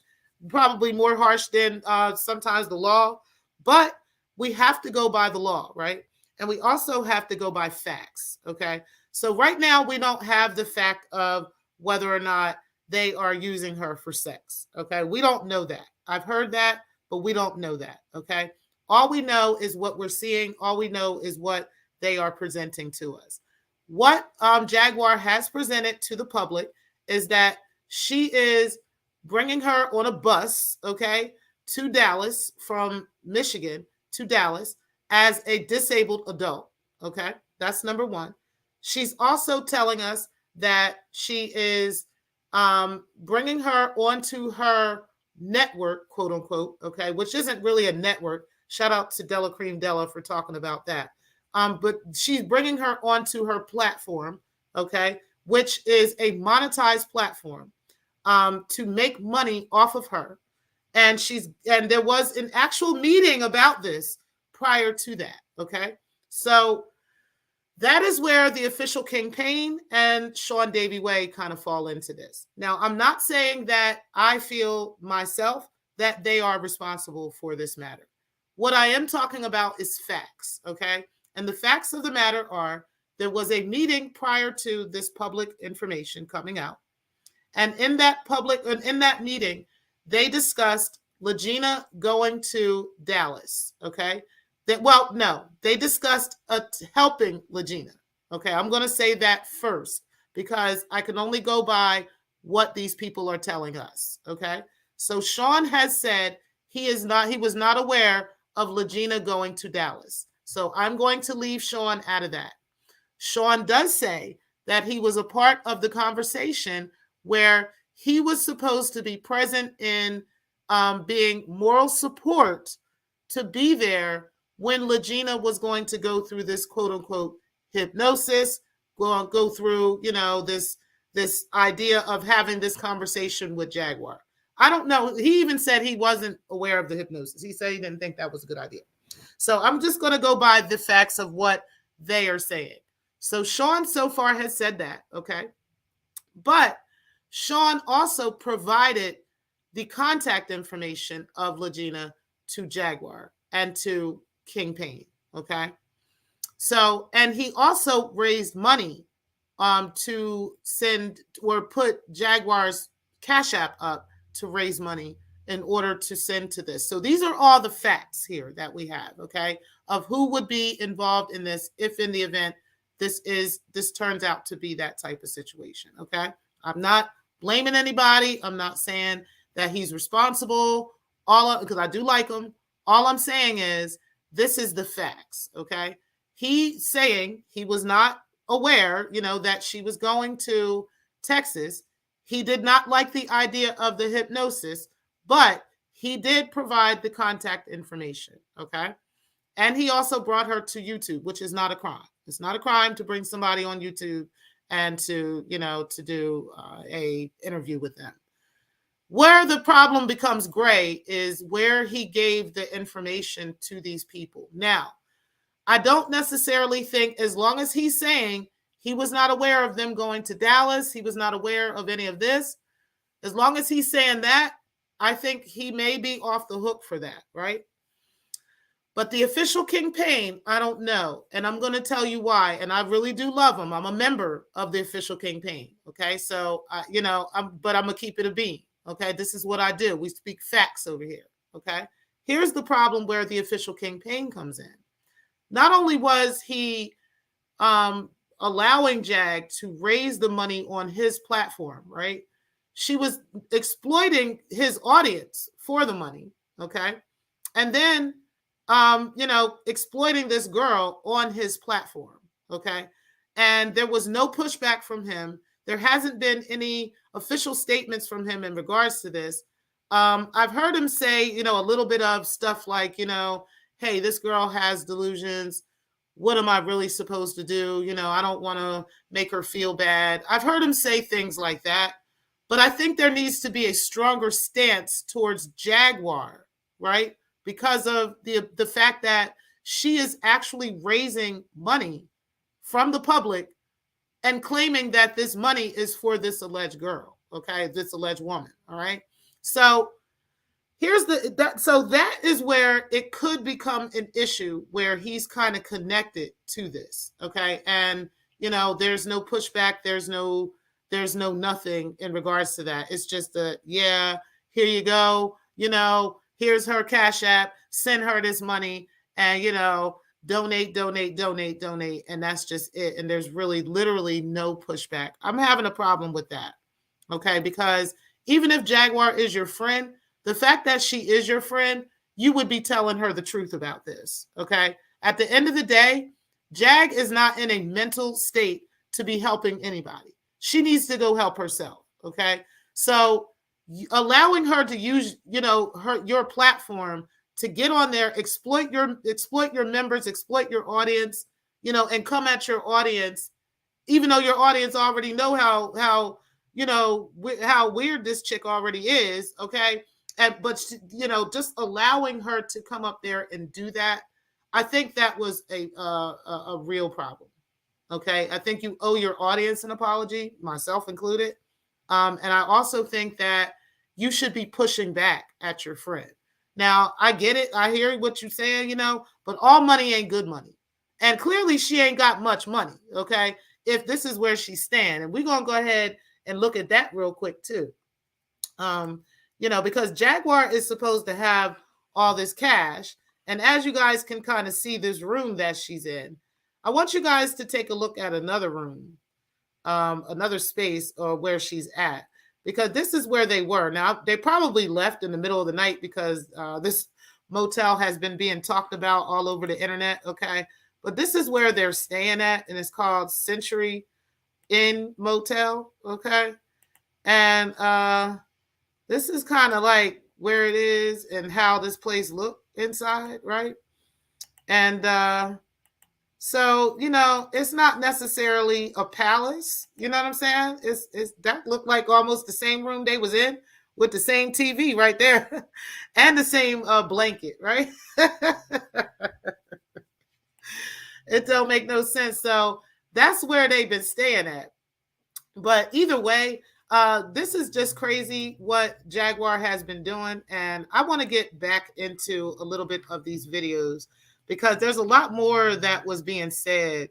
probably more harsh than sometimes the law, but we have to go by the law, right? And we also have to go by facts, okay? So right now, we don't have the fact of whether or not they are using her for sex, okay? We don't know that. I've heard that, but we don't know that, okay? All we know is what we're seeing. All we know is what they are presenting to us. What Jaguar has presented to the public is that she is bringing her on a bus, okay, to Dallas from Michigan to Dallas as a disabled adult, okay? That's number one. She's also telling us that she is bringing her onto her network, quote unquote, okay, which isn't really a network. Shout out to Della Cream Della for talking about that. But she's bringing her onto her platform, okay, which is a monetized platform to make money off of her. And there was an actual meeting about this prior to that, okay? So that is where the official King Payne and Sean Davy Way kind of fall into this. Now, I'm not saying that I feel myself that they are responsible for this matter. What I am talking about is facts, okay? And the facts of the matter are there was a meeting prior to this public information coming out. And in that meeting, they discussed Lagena going to Dallas. Okay. They discussed helping Lagena. Okay. I'm going to say that first because I can only go by what these people are telling us. Okay. So Sean has said he was not aware of Lagena going to Dallas. So I'm going to leave Sean out of that. Sean does say that he was a part of the conversation where he was supposed to be present in being moral support to be there when Lagena was going to go through this quote unquote hypnosis, go through, this idea of having this conversation with Jaguar. I don't know. He even said he wasn't aware of the hypnosis. He said he didn't think that was a good idea. So I'm just going to go by the facts of what they are saying. So Sean so far has said that, okay? But Sean also provided the contact information of Lagena to Jaguar and to King Payne, okay? So, and he also raised money to send or put Jaguar's Cash App up to raise money in order to send to this. So these are all the facts here that we have, okay, of who would be involved in this if in the event this turns out to be that type of situation, okay? I'm not blaming anybody. I'm not saying that he's responsible, because I do like him. All I'm saying is this is the facts, okay? He's saying he was not aware, that she was going to Texas. He did not like the idea of the hypnosis, but he did provide the contact information, okay? And he also brought her to YouTube, which is not a crime. It's not a crime to bring somebody on YouTube and to do a interview with them. Where the problem becomes gray is where he gave the information to these people. Now, I don't necessarily think, as long as he's saying he was not aware of them going to Dallas, he was not aware of any of this, as long as he's saying that, I think he may be off the hook for that, right? But the official King Payne, I don't know. And I'm going to tell you why. And I really do love him. I'm a member of the official King Payne. Okay. So, I'm going to keep it a bean. Okay. This is what I do. We speak facts over here. Okay. Here's the problem where the official King Payne comes in. Not only was he allowing Jag to raise the money on his platform, right? She was exploiting his audience for the money. Okay. And then, exploiting this girl on his platform. Okay. And there was no pushback from him. There hasn't been any official statements from him in regards to this. I've heard him say, a little bit of stuff like, hey, this girl has delusions. What am I really supposed to do? I don't want to make her feel bad. I've heard him say things like that. But I think there needs to be a stronger stance towards Jaguar, right? Because of the fact that she is actually raising money from the public and claiming that this money is for this alleged girl, okay, this alleged woman, all right? So that is where it could become an issue where he's kind of connected to this, okay? And, there's no pushback, there's no nothing in regards to that. It's just here you go, here's her Cash App, send her this money, and, donate. And that's just it. And there's really literally no pushback. I'm having a problem with that. Okay. Because even if Jaguar is your friend, the fact that she is your friend, you would be telling her the truth about this. Okay. At the end of the day, Jag is not in a mental state to be helping anybody. She needs to go help herself. Okay. So allowing her to use, your platform to get on there, exploit your members, exploit your audience, and come at your audience, even though your audience already know how weird this chick already is. Okay. But just allowing her to come up there and do that, I think that was a real problem. Okay. I think you owe your audience an apology, myself included. And I also think that you should be pushing back at your friend. Now, I get it. I hear what you're saying, but all money ain't good money. And clearly she ain't got much money, okay, if this is where she's staying. And we're going to go ahead and look at that real quick too. Because Jaguar is supposed to have all this cash. And as you guys can kind of see this room that she's in, I want you guys to take a look at another room, another space or where she's at, because this is where they were. Now, they probably left in the middle of the night because this motel has been being talked about all over the internet, okay? But this is where they're staying at, and it's called Century Inn Motel, okay? And this is kind of like where it is and how this place looked inside, right? And so, it's not necessarily a palace. You know what I'm saying? It's that looked like almost the same room they was in with the same TV right there and the same blanket, right? It don't make no sense. So that's where they've been staying at. But either way, this is just crazy what Jaguar has been doing. And I want to get back into a little bit of these videos because there's a lot more that was being said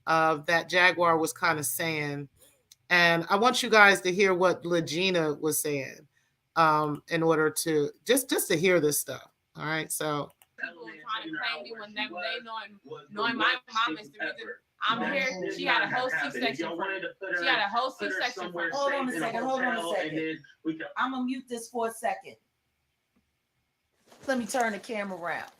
that Jaguar was kind of saying. And I want you guys to hear what Lagena was saying in order to just to hear this stuff. All right. So people trying to claim me when they knowing my mom is the reason I'm here. She had a whole C-section for me. She had a whole C-section for me. Hold on a second. I'm gonna mute this for a second. Let me turn the camera around.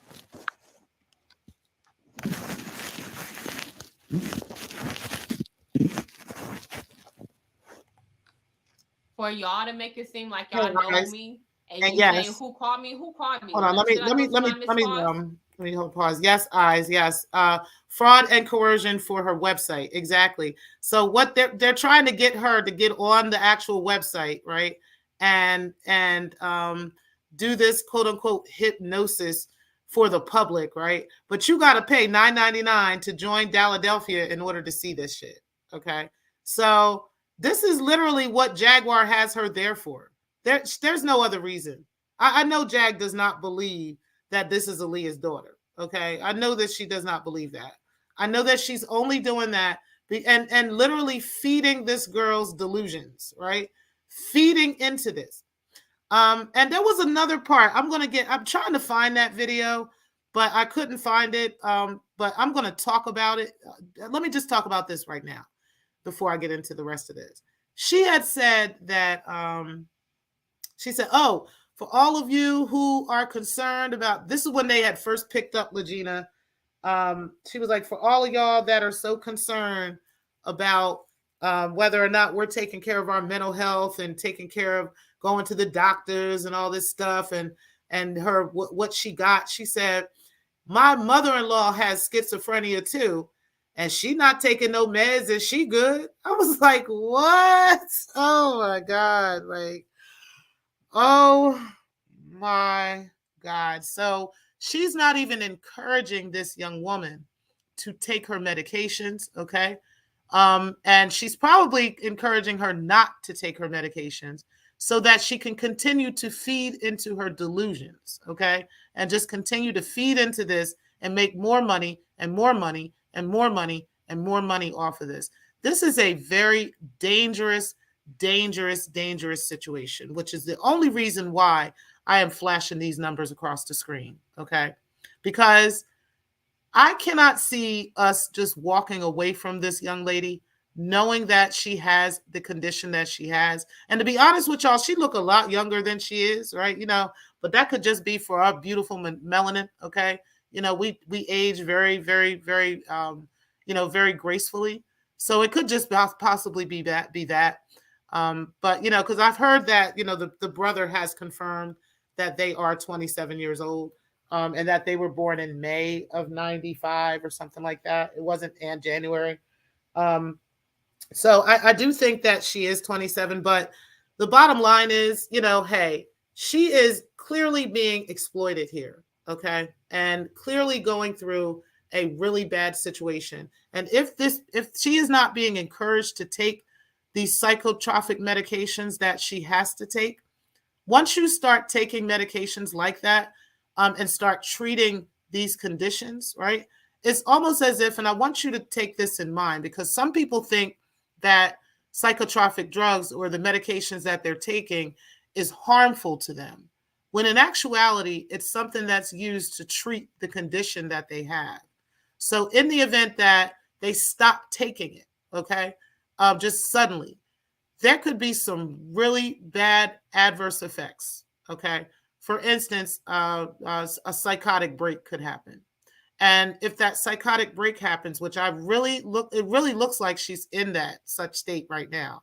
For y'all to make it seem like y'all know me. And yes. Say, who called me? Hold on, let me hold pause. Yes, eyes, yes. Fraud and coercion for her website. Exactly. So what they're trying to get her to get on the actual website, right? And do this quote unquote hypnosis for the public, right? But you got to pay $9.99 to join Philadelphia in order to see this shit. Okay. So this is literally what Jaguar has her there for. There's no other reason. I know Jag does not believe that this is Aaliyah's daughter. Okay. I know that she does not believe that. I know that she's only doing that and literally feeding this girl's delusions, right? Feeding into this. And there was another part. I'm trying to find that video, but I couldn't find it. But I'm going to talk about it. Let me just talk about this right now before I get into the rest of this. She had said that, she said, oh, for all of you who are concerned about, this is when they had first picked up Lagena. She was like, for all of y'all that are so concerned about whether or not we're taking care of our mental health and taking care of going to the doctors and all this stuff and her, what she got, she said, my mother-in-law has schizophrenia too. And she not taking no meds. Is she good? I was like, what? Oh my God. Like, oh my God. So she's not even encouraging this young woman to take her medications. Okay. And she's probably encouraging her not to take her medications so that she can continue to feed into her delusions. Okay. And just continue to feed into this and make more money and more money and more money and more money off of this. This is a very dangerous situation, which is the only reason why I am flashing these numbers across the screen, okay? Because I cannot see us just walking away from this young lady knowing that she has the condition that she has. And to be honest with y'all, she look a lot younger than she is, right? But that could just be for our beautiful melanin, okay? We age very, very, very, very gracefully. So it could just possibly be that. But, because I've heard that, the brother has confirmed that they are 27 years old and that they were born in May of 95 or something like that. It wasn't in January. So I do think that she is 27, but the bottom line is, hey, she is clearly being exploited here. Okay. And clearly going through a really bad situation. And if she is not being encouraged to take these psychotropic medications that she has to take, once you start taking medications like that and start treating these conditions, right? it's almost as if, and I want you to take this in mind, because some people think that psychotropic drugs or the medications that they're taking is harmful to them, when in actuality, it's something that's used to treat the condition that they have. So in the event that they stop taking it, okay, just suddenly, there could be some really bad adverse effects, okay? For instance, a psychotic break could happen. And if that psychotic break happens, which it really looks like she's in that such state right now.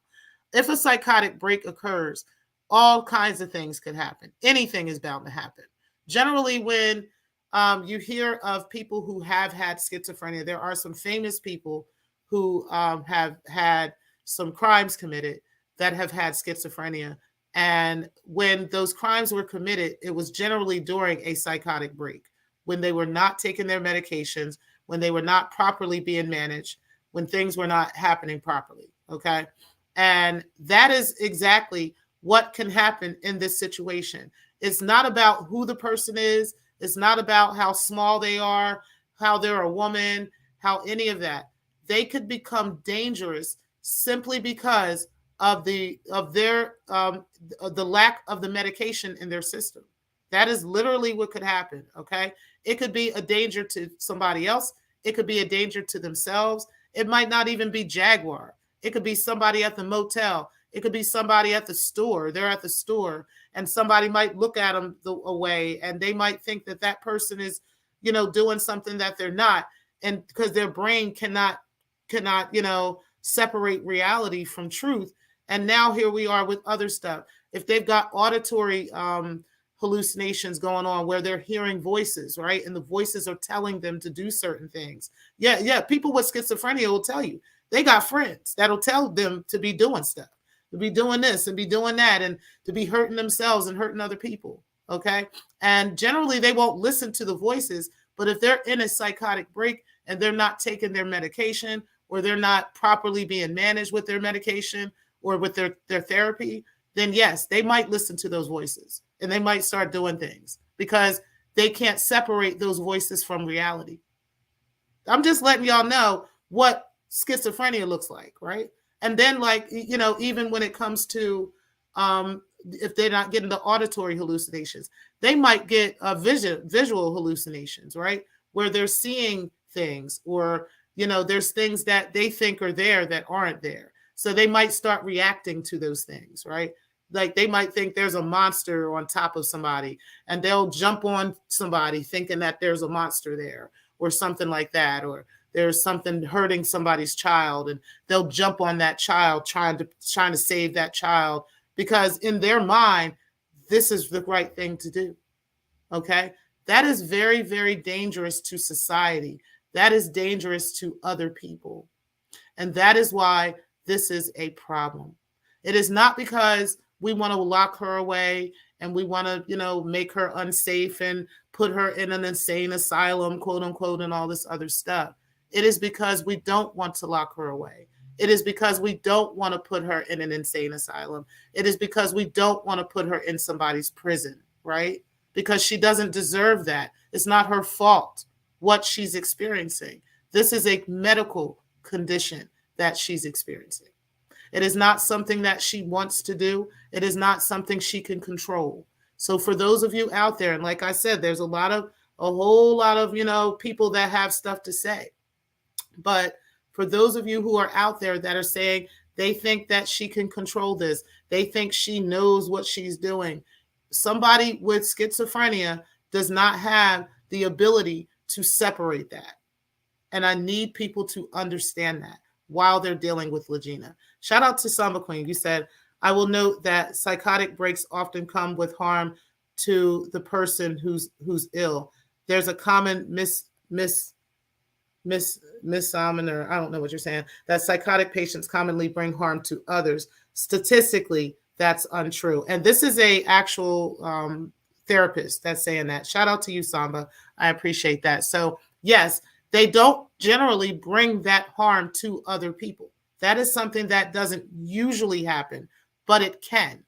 If a psychotic break occurs, all kinds of things could happen. Anything is bound to happen. Generally, when you hear of people who have had schizophrenia, there are some famous people who have had some crimes committed that have had schizophrenia. And when those crimes were committed, it was generally during a psychotic break, when they were not taking their medications, when they were not properly being managed, when things were not happening properly, okay? And that is exactly what can happen in this situation. It's not about who the person is. It's not about how small they are, how they're a woman, how any of that. They could become dangerous simply because of the lack of the medication in their system. That is literally what could happen, okay? It could be a danger to somebody else. It could be a danger to themselves. It might not even be Jaguar. It could be somebody at the motel. It could be somebody at the store. They're at the store, and somebody might look at them away, and they might think that that person is, doing something that they're not, and because their brain cannot, separate reality from truth. And now here we are with other stuff. If they've got auditory hallucinations going on where they're hearing voices, right? And the voices are telling them to do certain things. Yeah. People with schizophrenia will tell you they got friends that'll tell them to be doing stuff, to be doing this and be doing that, and to be hurting themselves and hurting other people. Okay. And generally they won't listen to the voices, but if they're in a psychotic break and they're not taking their medication, or they're not properly being managed with their medication or with their therapy, then yes, they might listen to those voices and they might start doing things because they can't separate those voices from reality. I'm just letting y'all know what schizophrenia looks like, right? And then, like, even when it comes to if they're not getting the auditory hallucinations, they might get visual hallucinations, right? Where they're seeing things, or there's things that they think are there that aren't there. So they might start reacting to those things, right? Like they might think there's a monster on top of somebody, and they'll jump on somebody thinking that there's a monster there or something like that, or there's something hurting somebody's child, and they'll jump on that child trying to save that child, because in their mind, this is the right thing to do. Okay? That is very, very dangerous to society. That is dangerous to other people. And that is why this is a problem. It is not because we want to lock her away and we want to, make her unsafe and put her in an insane asylum, quote unquote, and all this other stuff. It is because we don't want to lock her away. It is because we don't want to put her in an insane asylum. It is because we don't want to put her in somebody's prison, right? Because she doesn't deserve that. It's not her fault what she's experiencing. This is a medical condition that she's experiencing. It is not something that she wants to do. It is not something she can control. So for those of you out there, and like I said, there's a whole lot of, people that have stuff to say. But for those of you who are out there that are saying they think that she can control this, they think she knows what she's doing. Somebody with schizophrenia does not have the ability to separate that. And I need people to understand that while they're dealing with Lagena. Shout out to Samba Queen. You said, I will note that psychotic breaks often come with harm to the person who's ill. There's a common misnomer, I don't know what you're saying, that psychotic patients commonly bring harm to others. Statistically, that's untrue. And this is a actual therapist that's saying that. Shout out to you, Samba. I appreciate that. So yes, they don't generally bring that harm to other people. That is something that doesn't usually happen, but it can.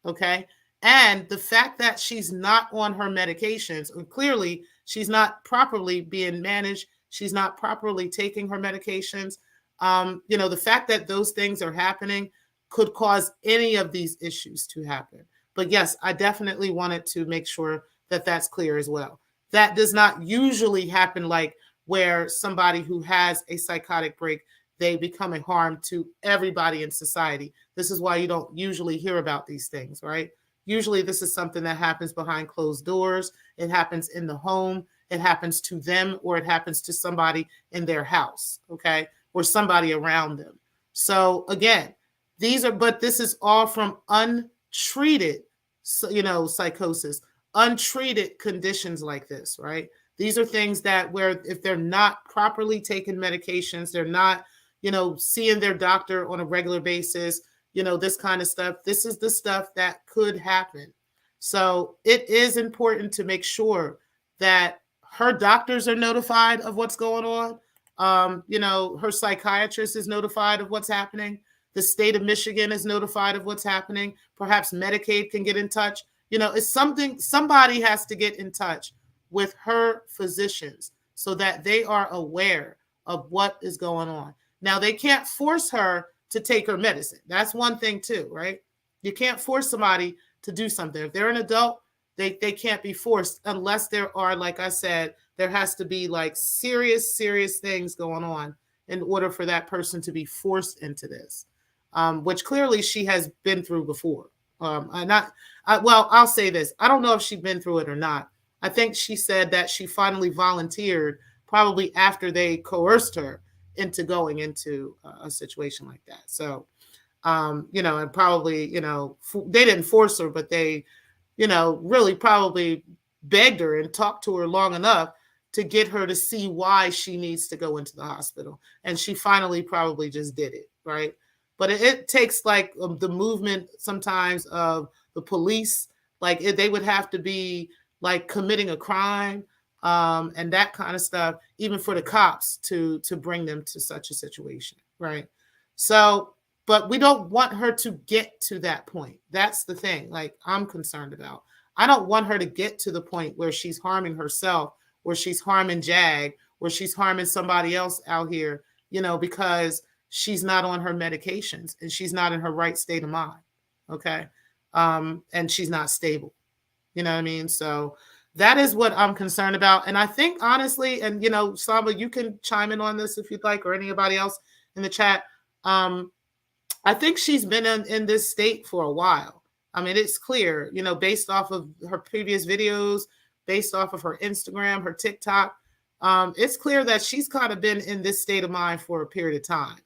Okay. And the fact that she's not on her medications, or clearly she's not properly being managed she's not properly taking her medications. The fact that those things are happening could cause any of these issues to happen. But yes, I definitely wanted to make sure that that's clear as well. That does not usually happen like where somebody who has a psychotic break, they become a harm to everybody in society. This is why you don't usually hear about these things, right? Usually this is something that happens behind closed doors. It happens in the home. It happens to them, or it happens to somebody in their house, okay? Or somebody around them. So again, but this is all from untreated, psychosis, untreated conditions like this, right? These are things that where if they're not properly taking medications, they're not, seeing their doctor on a regular basis, this kind of stuff. This is the stuff that could happen. So it is important to make sure that her doctors are notified of what's going on. Her psychiatrist is notified of what's happening. The state of Michigan is notified of what's happening. Perhaps Medicaid can get in touch. It's somebody has to get in touch with her physicians so that they are aware of what is going on. Now, they can't force her to take her medicine. That's one thing too, right? You can't force somebody to do something. If they're an adult, they can't be forced unless there are, like I said, there has to be like serious things going on in order for that person to be forced into this, which clearly she has been through before. I'll say this. I don't know if she's been through it or not. I think she said that she finally volunteered probably after they coerced her into going into a situation like that. So, and probably, they didn't force her, but they, really probably begged her and talked to her long enough to get her to see why she needs to go into the hospital. And she finally probably just did it, right? But it takes like the movement sometimes of the police, like they would have to be like committing a crime and that kind of stuff, even for the cops to bring them to such a situation, right? So, but we don't want her to get to that point. That's the thing, like I'm concerned about. I don't want her to get to the point where she's harming herself, where she's harming Jag, where she's harming somebody else out here, because she's not on her medications and she's not in her right state of mind, okay? And she's not stable. You know what I mean? So that is what I'm concerned about. And I think honestly, and Samba, you can chime in on this if you'd like, or anybody else in the chat. I think she's been in this state for a while. I mean, it's clear, based off of her previous videos, based off of her Instagram, her TikTok, it's clear that she's kind of been in this state of mind for a period of time.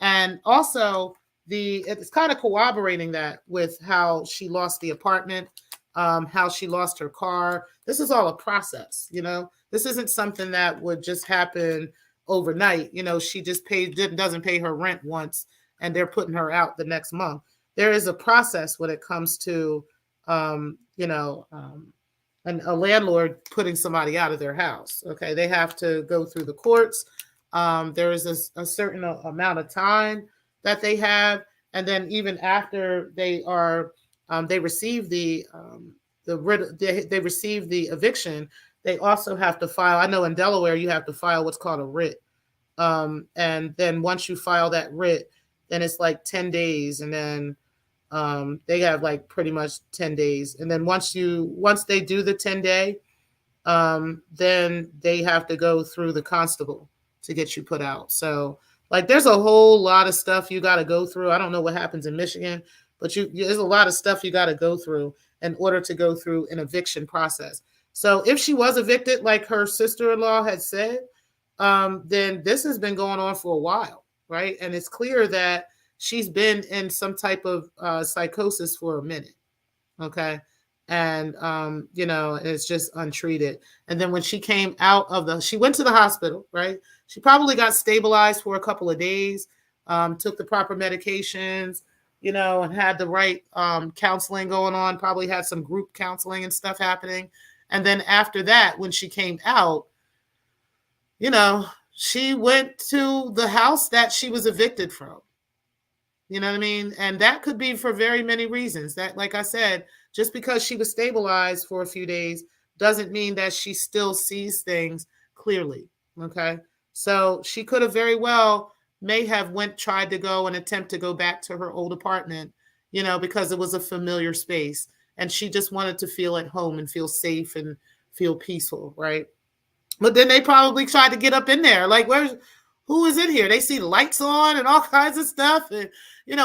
And also it's kind of corroborating that with how she lost the apartment, how she lost her car. This is all a process, this isn't something that would just happen overnight. She just doesn't pay her rent once and they're putting her out the next month. There is a process when it comes to, a landlord putting somebody out of their house. Okay. They have to go through the courts. There is a certain amount of time that they have. And then even after they are, they receive the they receive the eviction, they also have to file. I know in Delaware, you have to file what's called a writ. And then once you file that writ, then it's like 10 days. And then they have like pretty much 10 days. And then once they do the 10-day, then they have to go through the constable to get you put out. So like, there's a whole lot of stuff you got to go through. I don't know what happens in Michigan, but there's a lot of stuff you got to go through in order to go through an eviction process. So if she was evicted, like her sister-in-law had said, then this has been going on for a while, right? And it's clear that she's been in some type of psychosis for a minute, okay? And, it's just untreated. And then when she came out she went to the hospital, right? She probably got stabilized for a couple of days, took the proper medications, and had the right counseling going on, probably had some group counseling and stuff happening. And then after that, when she came out, she went to the house that she was evicted from. You know what I mean? And that could be for very many reasons. That, like I said, just because she was stabilized for a few days doesn't mean that she still sees things clearly, Okay. So she could have very well may have tried to go and attempt to go back to her old apartment, because it was a familiar space and she just wanted to feel at home and feel safe and feel peaceful, right? But then they probably tried to get up in there. Like, who is in here? They see the lights on and all kinds of stuff and,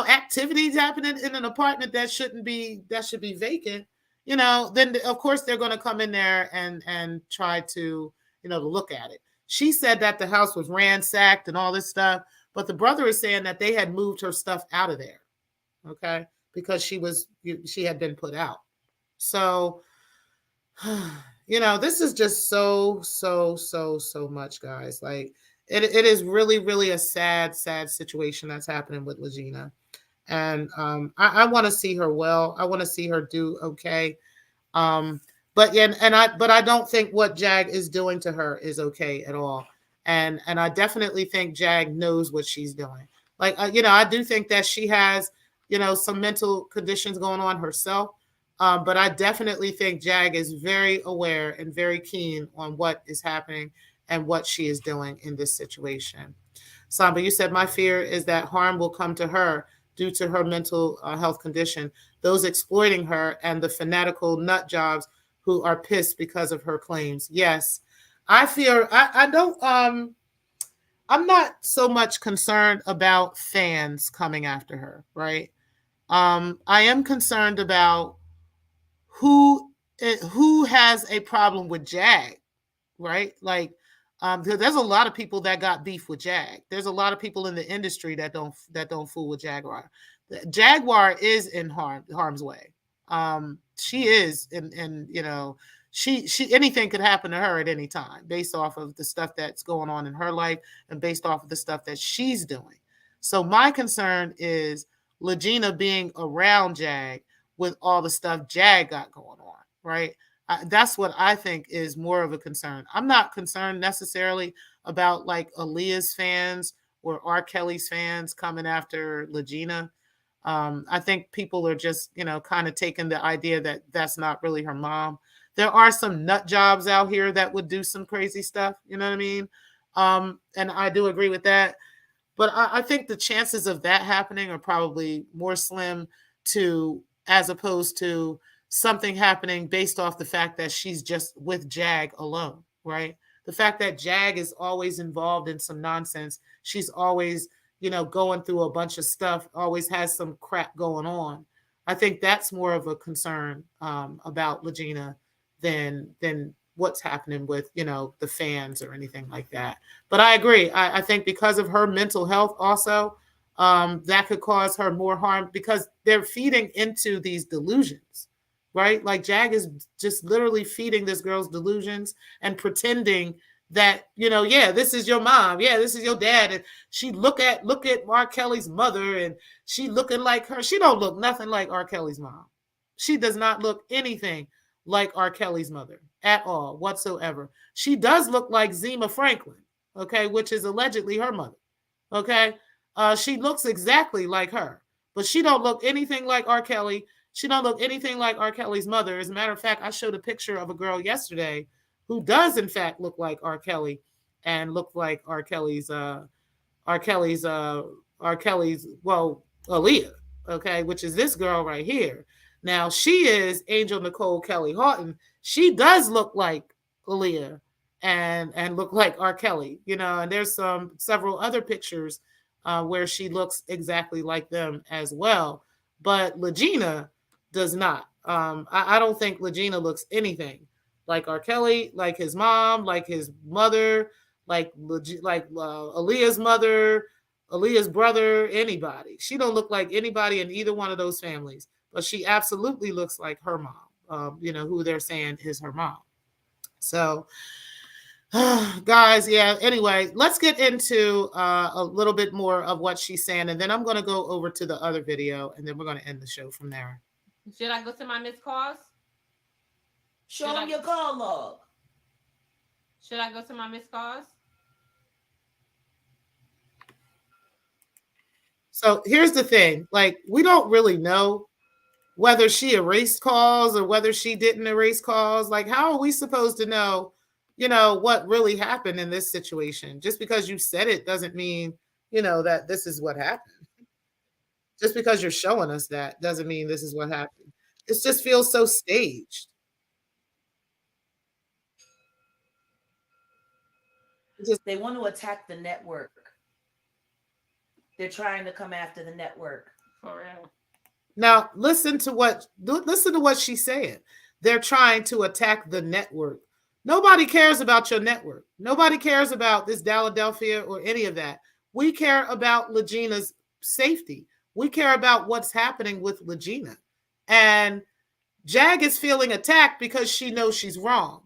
activities happening in an apartment that should be vacant. Then of course they're going to come in there and try to, to look at it. She said that the house was ransacked and all this stuff, but the brother is saying that they had moved her stuff out of there. Okay. Because she had been put out. So, this is just so much, guys. Like it is really, really a sad situation that's happening with Lagena. And I want to see her well. I want to see her do okay. But I don't think what Jag is doing to her is okay at all. And I definitely think Jag knows what she's doing. Like I do think that she has some mental conditions going on herself. But I definitely think Jag is very aware and very keen on what is happening and what she is doing in this situation. Samba, you said my fear is that harm will come to her due to her mental health condition, those exploiting her and the fanatical nut jobs who are pissed because of her claims. Yes, I fear, I don't, I'm not so much concerned about fans coming after her, right? I am concerned about who has a problem with Jag, right? Like, there's a lot of people that got beef with Jag. There's a lot of people in the industry that don't fool with Jaguar. Jaguar is in harm's way. She is, and she anything could happen to her at any time based off of the stuff that's going on in her life and based off of the stuff that she's doing. So my concern is Lagena being around Jag with all the stuff Jag got going on, right? That's what I think is more of a concern. I'm not concerned necessarily about like Aaliyah's fans or R. Kelly's fans coming after Lagena. I think people are just, kind of taking the idea that that's not really her mom. There are some nut jobs out here that would do some crazy stuff. You know what I mean? And I do agree with that. But I think the chances of that happening are probably more slim as opposed to something happening based off the fact that she's just with Jag alone, right? The fact that Jag is always involved in some nonsense. She's always, going through a bunch of stuff, always has some crap going on. I think that's more of a concern about Lagena than what's happening with, the fans or anything like that. But I agree. I think because of her mental health also, that could cause her more harm because they're feeding into these delusions, right? Like Jag is just literally feeding this girl's delusions and pretending that, yeah, this is your mom. Yeah, this is your dad. And she look at R. Kelly's mother and she looking like her. She don't look nothing like R. Kelly's mom. She does not look anything like R. Kelly's mother at all whatsoever. She does look like Zema Franklin, okay, which is allegedly her mother, okay? She looks exactly like her, but she don't look anything like R. Kelly. She don't look anything like R. Kelly's mother. As a matter of fact, I showed a picture of a girl yesterday who does in fact look like R. Kelly and look like R. Kelly's, well, Aaliyah, okay, which is this girl right here. Now she is Angel Nicole Kelly Houghton. She does look like Aaliyah and look like R. Kelly, and there's several other pictures where she looks exactly like them as well. But Lagena does not. I don't think Lagena looks anything like R. Kelly, like his mom, like his mother, like Aaliyah's mother, Aaliyah's brother, anybody. She don't look like anybody in either one of those families, but she absolutely looks like her mom, who they're saying is her mom. So, guys, yeah, anyway, let's get into a little bit more of what she's saying, and then I'm going to go over to the other video, and then we're going to end the show from there. Should I go to my missed calls? Show them your call log. Should I go to my missed calls? So here's the thing. Like, we don't really know whether she erased calls or whether she didn't erase calls. Like, how are we supposed to know what really happened in this situation. Just because you said it doesn't mean, that this is what happened. Just because you're showing us that doesn't mean this is what happened. It just feels so staged. They want to attack the network. They're trying to come after the network. For real. Now, listen to what she's saying. They're trying to attack the network. Nobody cares about your network. Nobody cares about this Philadelphia or any of that. We care about Lagena's safety. We care about what's happening with Lagena. And Jag is feeling attacked because she knows she's wrong.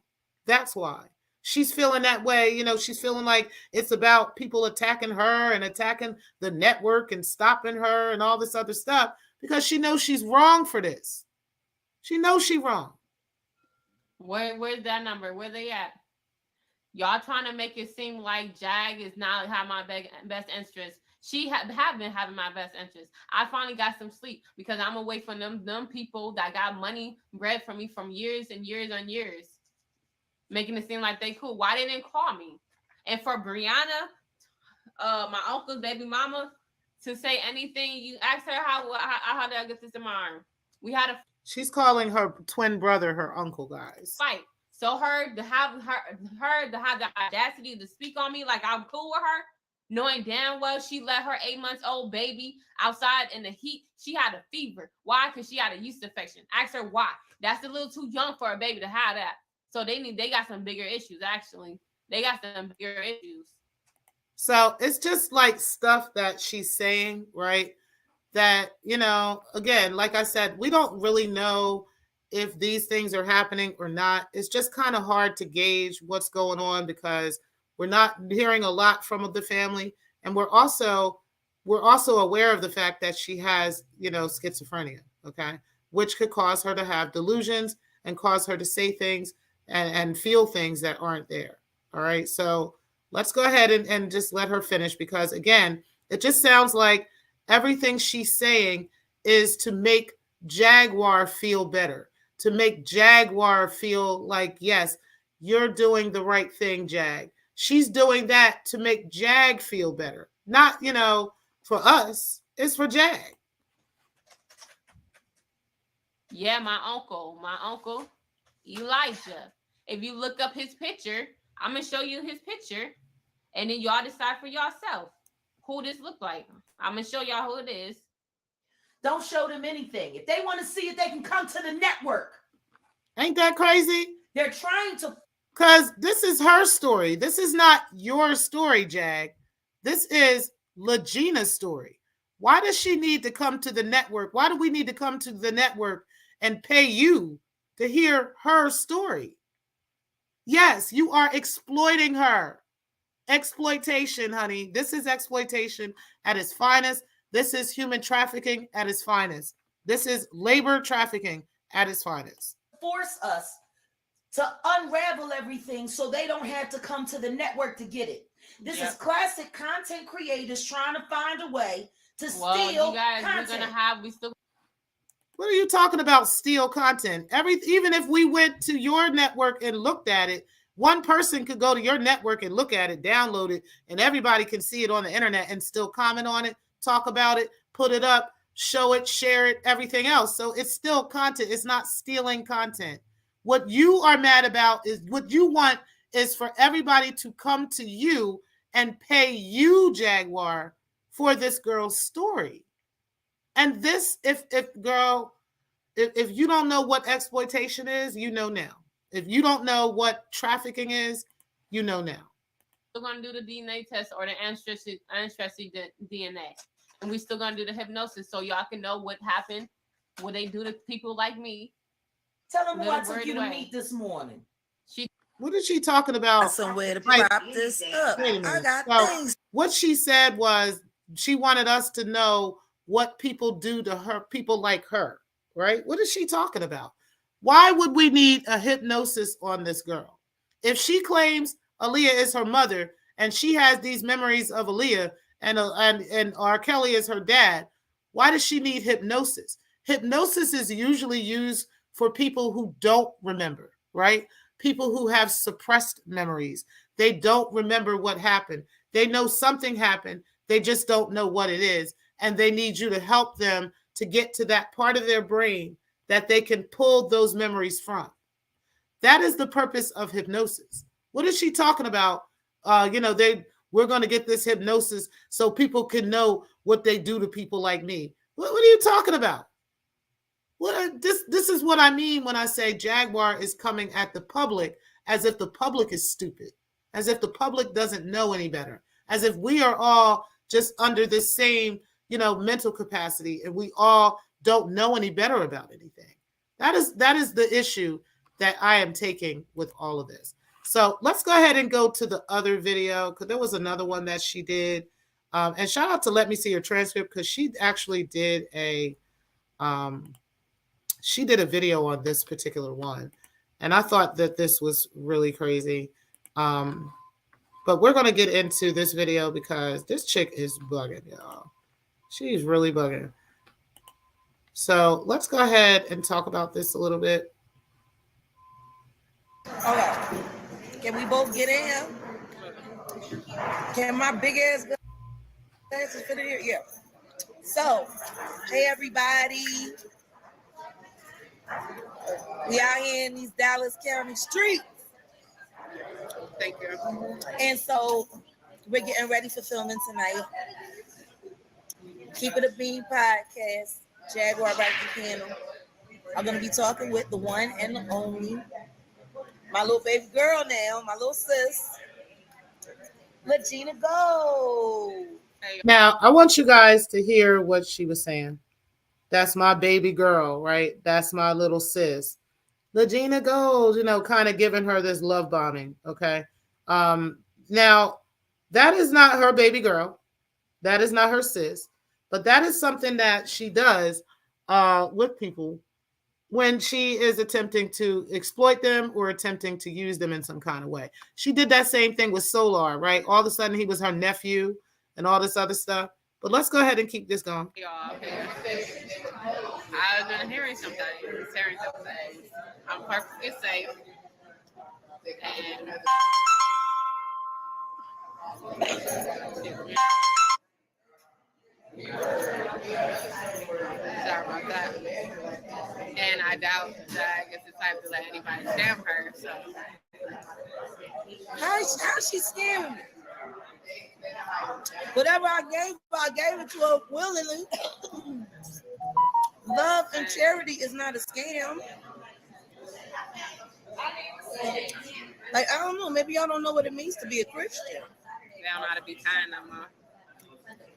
That's why. She's feeling that way. She's feeling like it's about people attacking her and attacking the network and stopping her and all this other stuff because she knows she's wrong for this. She knows she's wrong. Where's that number? Where they at? Y'all trying to make it seem like Jag is not have my best interest. She have been having my best interest. I finally got some sleep because I'm away from them people that got money bread from me from years and years and years, making it seem like they cool. Why they didn't call me? And for Brianna, my uncle's baby mama, to say anything, you ask her how did I get this in my arm? We had a. She's calling her twin brother her uncle, guys. Fight. So her to have the audacity to speak on me like I'm cool with her, knowing damn well she let her 8-month-old baby outside in the heat. She had a fever. Why? Because she had a yeast infection. Ask her why. That's a little too young for a baby to have that. So they got some bigger issues, actually. They got some bigger issues. So it's just like stuff that she's saying, right? That, again, like I said, we don't really know if these things are happening or not. It's just kind of hard to gauge what's going on because we're not hearing a lot from the family. And we're also aware of the fact that she has, schizophrenia, okay, which could cause her to have delusions and cause her to say things and feel things that aren't there. All right. So let's go ahead and just let her finish because, again, it just sounds like everything she's saying is to make Jaguar feel better, to make Jaguar feel like, yes, you're doing the right thing, Jag. She's doing that to make Jag feel better. Not, for us. It's for Jag. Yeah, my uncle, Elijah. If you look up his picture, I'm going to show you his picture, and then y'all decide for yourself who this look like. I'm going to show y'all who it is. Don't show them anything. If they want to see it, they can come to the network. Ain't that crazy? They're trying to. Because this is her story. This is not your story, Jag. This is Lagena's story. Why does she need to come to the network? Why do we need to come to the network and pay you to hear her story? Yes, you are exploiting her. Exploitation, honey. This is exploitation at its finest. This is human trafficking at its finest. This is labor trafficking at its finest. Force us to unravel everything so they don't have to come to the network to get it. This is classic content creators trying to find a way to steal content. What are you talking about, steal content? Even if we went to your network and looked at it, one person could go to your network and look at it, download it, and everybody can see it on the internet and still comment on it, talk about it, put it up, show it, share it, everything else. So it's still content. It's not stealing content. What you are mad about is what you want is for everybody to come to you and pay you, Jaguar, for this girl's story. And this, if you don't know what exploitation is, you know now. If you don't know what trafficking is, you know now. We're going to do the DNA test or the ancestry DNA. And we're still going to do the hypnosis so y'all can know what happened, what they do to people like me. Tell them who I took you to meet this morning. What is she talking about? Somewhere to prop this up. I got things. What she said was she wanted us to know what people do to her, people like her, right? What is she talking about? Why would we need a hypnosis on this girl? If she claims Aaliyah is her mother and she has these memories of Aaliyah and R. Kelly is her dad, why does she need hypnosis? Hypnosis is usually used for people who don't remember, right? people who have suppressed memories. They don't remember what happened. They know something happened. They just don't know what it is. And they need you to help them to get to that part of their brain that they can pull those memories from. That is the purpose of hypnosis. What is she talking about? We're going to get this hypnosis so people can know what they do to people like me. What are you talking about? This is what I mean when I say Jaguar is coming at the public as if the public is stupid, as if the public doesn't know any better, as if we are all just under this same, mental capacity and we all don't know any better about anything. That is the issue that I am taking with all of this. So let's go ahead and go to the other video, because there was another one that she did. And shout out to Let Me See Your Transcript, because she actually did a video on this particular one. And I thought that this was really crazy. But we're going to get into this video because this chick is bugging, y'all. She's really bugging. So let's go ahead and talk about this a little bit. Okay. Can we both get in? Can my big ass glasses fit in here? Yeah. So, hey everybody. We out here in these Dallas County streets. Thank you. And so we're getting ready for filming tonight. Keep It a Bean podcast, Jaguar Right the Panel. I'm going to be talking with the one and the only, my little baby girl now, my little sis, Lagena Go. Now, I want you guys to hear what she was saying. That's my baby girl, right? That's my little sis. Lagena Goes, kind of giving her this love bombing, okay? Now, that is not her baby girl. That is not her sis. But that is something that she does with people when she is attempting to exploit them or attempting to use them in some kind of way. She did that same thing with Solar, right? All of a sudden, he was her nephew and all this other stuff. But let's go ahead and keep this going. I've been hearing some things. I'm perfectly safe. And sorry about that. And I doubt that is the type to let anybody scam her. So How she scamming me? Whatever I gave it to her willingly. Love and charity is not a scam. Like, I don't know. Maybe y'all don't know what it means to be a Christian. they don't know how to be kind no more.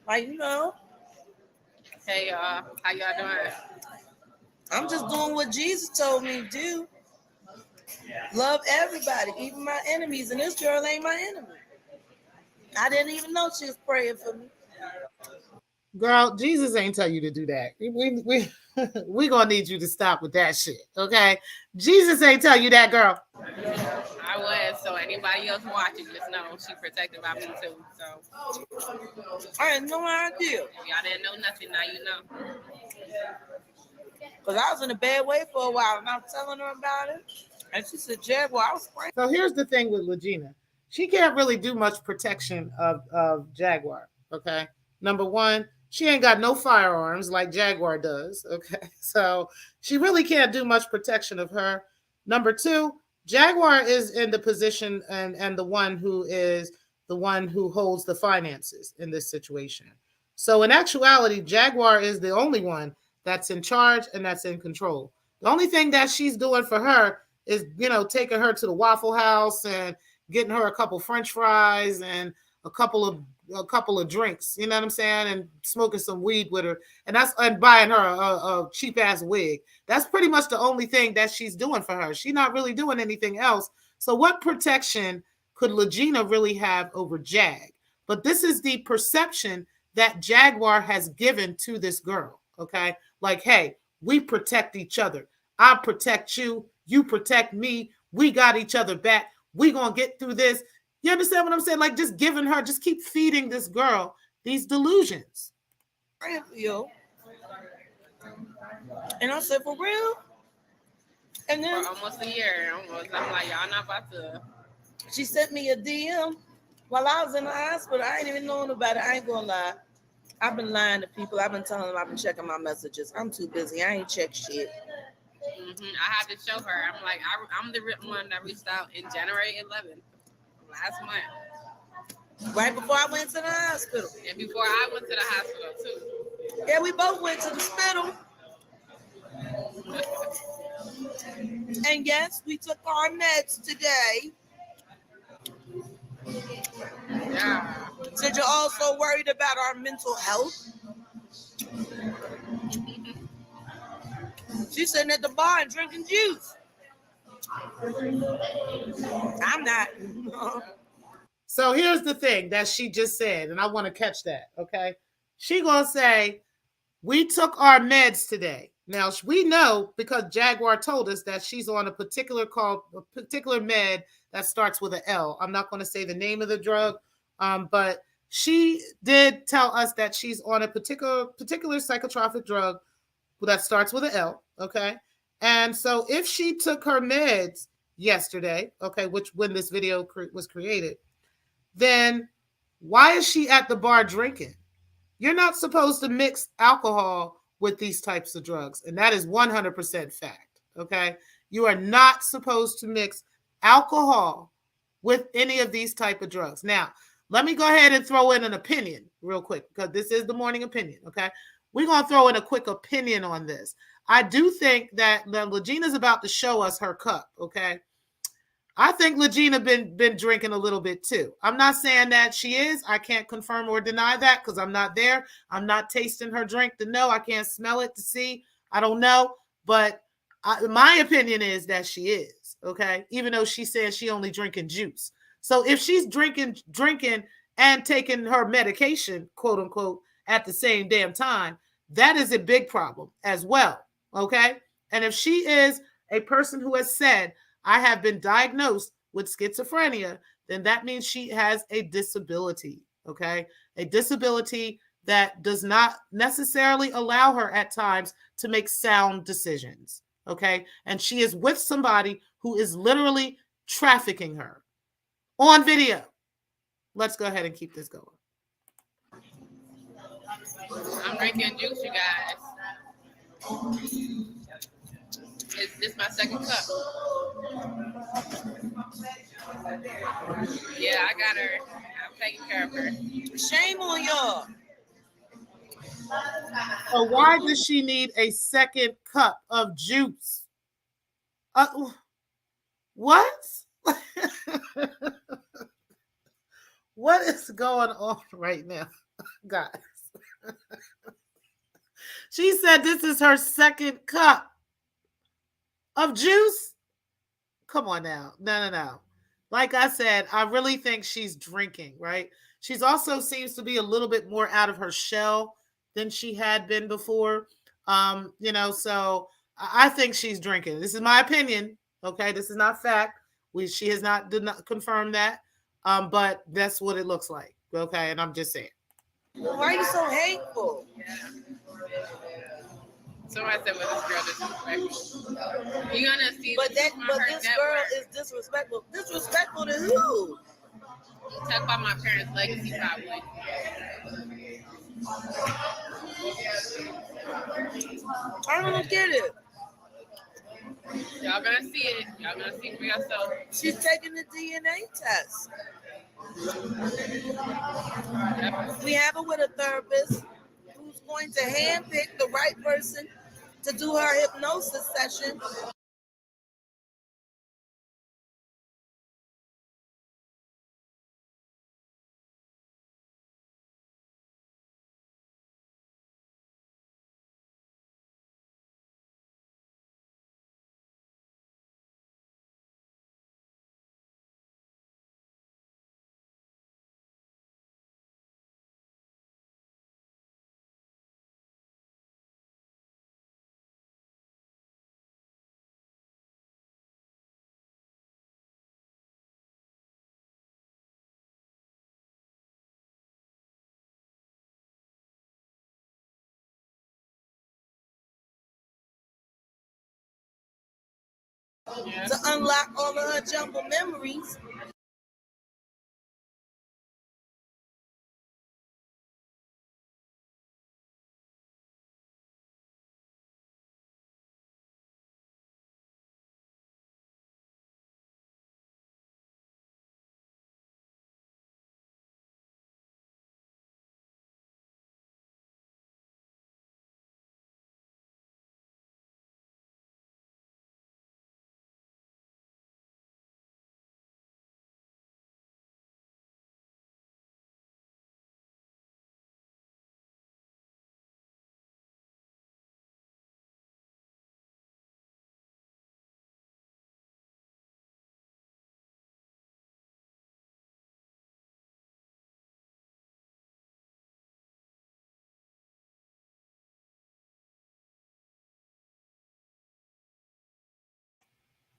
Like, Hey, y'all. How y'all doing? I'm just doing what Jesus told me to do. Love everybody, even my enemies. And this girl ain't my enemy. I didn't even know she was praying for me. Girl, Jesus ain't tell you to do that. We gonna need you to stop with that shit, okay? Jesus ain't tell you that, girl. I was. So anybody else watching, just know she protected by me too. So I had no idea. if y'all didn't know nothing, now you know. Because I was in a bad way for a while, and I was telling her about it. And she said, Jaguar, I was praying. So here's the thing with Lagena. She can't really do much protection of Jaguar, okay? Number one, she ain't got no firearms like Jaguar does, okay? So she really can't do much protection of her. Number two, Jaguar is in the position and the one who holds the finances in this situation. So in actuality, Jaguar is the only one that's in charge and that's in control. The only thing that she's doing for her is, taking her to the Waffle House and getting her a couple French fries and a couple of drinks, you know what I'm saying, and smoking some weed with her, and buying her a cheap ass wig. That's pretty much the only thing that she's doing for her. She's not really doing anything else. So what protection could Lagena really have over Jag? But this is the perception that Jaguar has given to this girl. Okay, like, hey, we protect each other. I protect you. You protect me. We got each other back. We gonna get through this. You understand what I'm saying? Like, just keep feeding this girl these delusions. And I said, for real? And then for almost a year. I'm like, y'all not about to. she sent me a DM while I was in the hospital. I ain't even knowing about it. I ain't gonna lie. I've been lying to people. I've been telling them I've been checking my messages. I'm too busy. I ain't check shit. I had to show her. I'm like, I'm the one that reached out in January 11th, last month. Right before I went to the hospital. And before I went to the hospital, too. Yeah, we both went to the hospital. And yes, we took our meds today. Yeah. Since you're also worried about our mental health. She's sitting at the bar and drinking juice. I'm not. So here's the thing that she just said, and I want to catch that, okay? She gonna say, we took our meds today. Now, we know because Jaguar told us that she's on a particular med that starts with an L. I'm not going to say the name of the drug, but she did tell us that she's on a particular psychotropic drug that starts with an L, okay? And so if she took her meds yesterday, okay, which when this video was created, then why is she at the bar drinking? You're not supposed to mix alcohol with these types of drugs, and that is 100% fact, okay? You are not supposed to mix alcohol with any of these type of drugs. Now, let me go ahead and throw in an opinion real quick, because this is the morning opinion, okay? We're going to throw in a quick opinion on this. I do think that Legena's about to show us her cup, okay? I think Lagena been drinking a little bit too. I'm not saying that she is. I can't confirm or deny that because I'm not there. I'm not tasting her drink to know. I can't smell it to see. I don't know. But my opinion is that she is, okay? Even though she says she only drinking juice. So if she's drinking and taking her medication, quote unquote, at the same damn time, that is a big problem as well, okay? And if she is a person who has said, I have been diagnosed with schizophrenia, then that means she has a disability, okay? A disability that does not necessarily allow her at times to make sound decisions, okay? And she is with somebody who is literally trafficking her on video. Let's go ahead and keep this going. I'm drinking juice, you guys. This my second cup. Yeah, I got her. I'm taking care of her. Shame on y'all. So why does she need a second cup of juice? What? What is going on right now, guys? She said this is her second cup of juice. Come on now. No. Like I said, I really think she's drinking, right? She's also seems to be a little bit more out of her shell than she had been before. So I think she's drinking. This is my opinion. Okay, this is not fact. She has not did not confirm that. But that's what it looks like. Okay, and I'm just saying. Why are you so hateful? Somebody said, "Well, this girl disrespectful." You gonna see? But this girl is disrespectful. Disrespectful to who? Talk about my parents' legacy, probably. I don't get it. Y'all gonna see it. Y'all gonna see for yourself. She's taking the DNA test. We have her with a therapist who's going to handpick the right person to do her hypnosis session. to unlock all of her jumbled memories.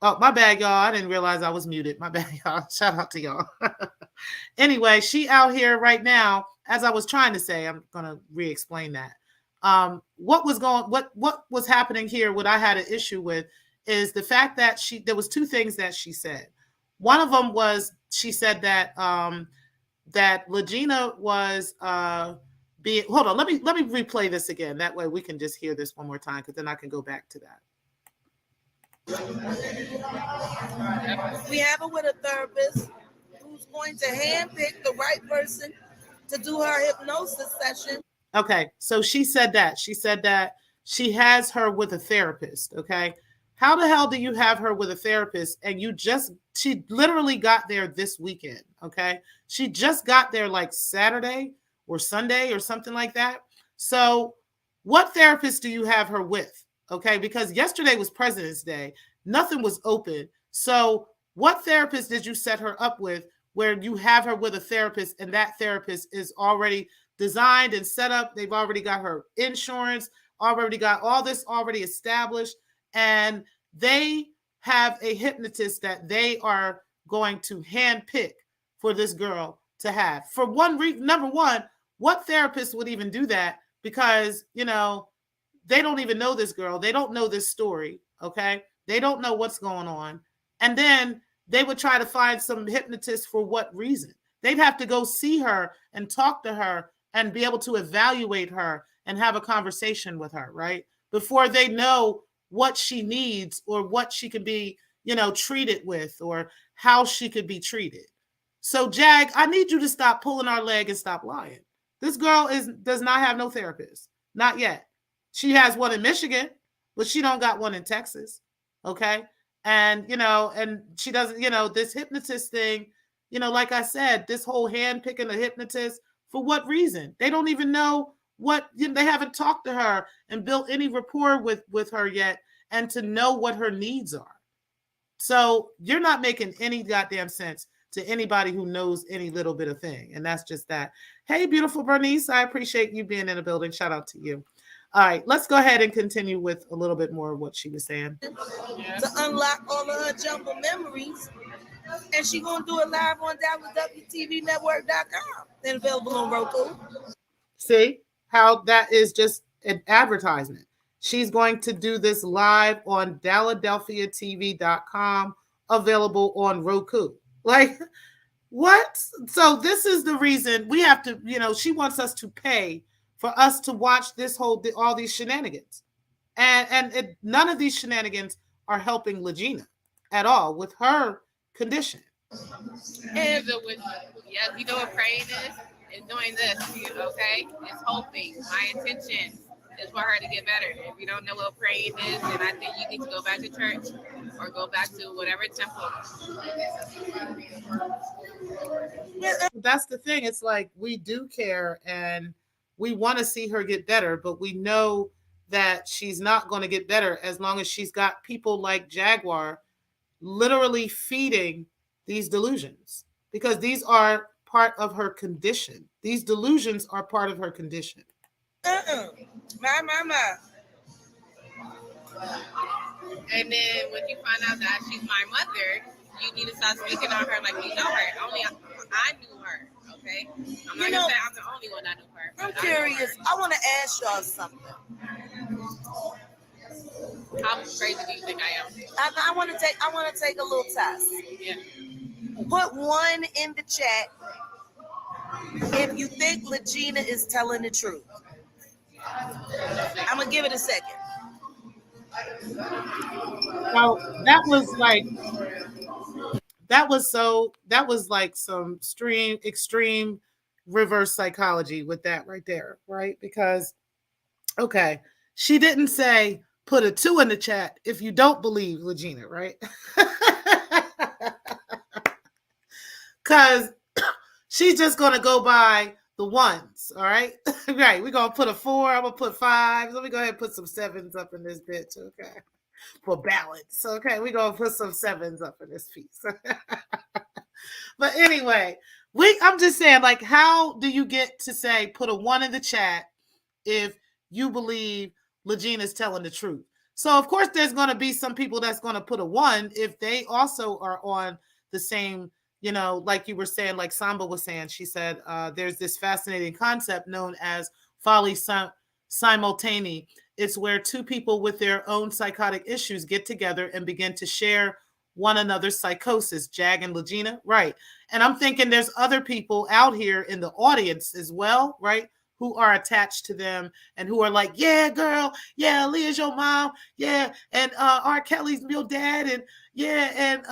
Oh, my bad, y'all. I didn't realize I was muted. My bad, y'all. Shout out to y'all. Anyway, she out here right now. As I was trying to say, I'm gonna re-explain that. What was happening here? What I had an issue with is the fact that there was two things that she said. One of them was she said that that Lagena was being. Hold on, let me replay this again. That way we can just hear this one more time, because then I can go back to that. We have her with a therapist who's going to handpick the right person to do her hypnosis session. Okay, so she said that. She said that she has her with a therapist, okay? How the hell do you have her with a therapist and she literally got there this weekend, okay? She just got there like Saturday or Sunday or something like that. So what therapist do you have her with, okay? Because yesterday was President's Day. Nothing was open. So what therapist did you set her up with where you have her with a therapist and that therapist is already designed and set up? They've already got her insurance, already got all this already established, and they have a hypnotist that they are going to handpick for this girl to have. For one reason, number one, what therapist would even do that? Because, they don't even know this girl. They don't know this story, okay? They don't know what's going on. And then they would try to find some hypnotist for what reason? They'd have to go see her and talk to her and be able to evaluate her and have a conversation with her, right? Before they know what she needs or what she could be, treated with, or how she could be treated. So, Jag, I need you to stop pulling our leg and stop lying. This girl does not have no therapist. Not yet. She has one in Michigan, but she don't got one in Texas. Okay. And, and she doesn't, this hypnotist thing, like I said, this whole hand picking a hypnotist, for what reason? They don't even know they haven't talked to her and built any rapport with her yet, and to know what her needs are. So you're not making any goddamn sense to anybody who knows any little bit of thing. And that's just that. Hey, beautiful Bernice, I appreciate you being in the building. Shout out to you. All right, let's go ahead and continue with a little bit more of what she was saying. To unlock all of her jumbled memories. And she's going to do it live on WWTVnetwork.com and available on Roku. See how that is just an advertisement. She's going to do this live on DalladelphiaTV.com, available on Roku. Like, what? So this is the reason we have to, she wants us to pay for us to watch all these shenanigans. And none of these shenanigans are helping Lagena at all with her condition. And you know what praying is? It's doing this, okay? It's hoping. My intention is for her to get better. If you don't know what praying is, then I think you need to go back to church or go back to whatever temple. That's the thing. It's like, we do care and we want to see her get better, but we know that she's not going to get better as long as she's got people like Jaguar literally feeding these delusions, because these are part of her condition. These delusions are part of her condition. My. And then when you find out that she's my mother, you need to start speaking on her like you know her. Only I knew her, okay? I'm not gonna say I'm the only one that knew her. I'm curious. I want to ask y'all something. How crazy do you think I am? I want to take a little test. Yeah. Put 1 in the chat if you think Lagena is telling the truth. I'm gonna give it a second. Now that was like some extreme reverse psychology with that right there, right? Because okay, she didn't say put a 2 in the chat if you don't believe Lagena, right? Because she's just gonna go by the ones, all right? Right, we're gonna put a 4, I'm gonna put 5. Let me go ahead and put some 7s up in this bitch, okay? For balance, okay? We're gonna put some 7s up in this piece. But anyway, I'm just saying, like, how do you get to say put a 1 in the chat if you believe Legena's telling the truth? So of course there's going to be some people that's going to put a 1 if they also are on the same, like you were saying, like Samba was saying. She said there's this fascinating concept known as folly simultaneity. It's where two people with their own psychotic issues get together and begin to share one another's psychosis. Jag and Lagena, right? And I'm thinking there's other people out here in the audience as well, right, who are attached to them and who are like, yeah, girl, yeah, Leah's your mom, yeah, and R. Kelly's your dad, and yeah, and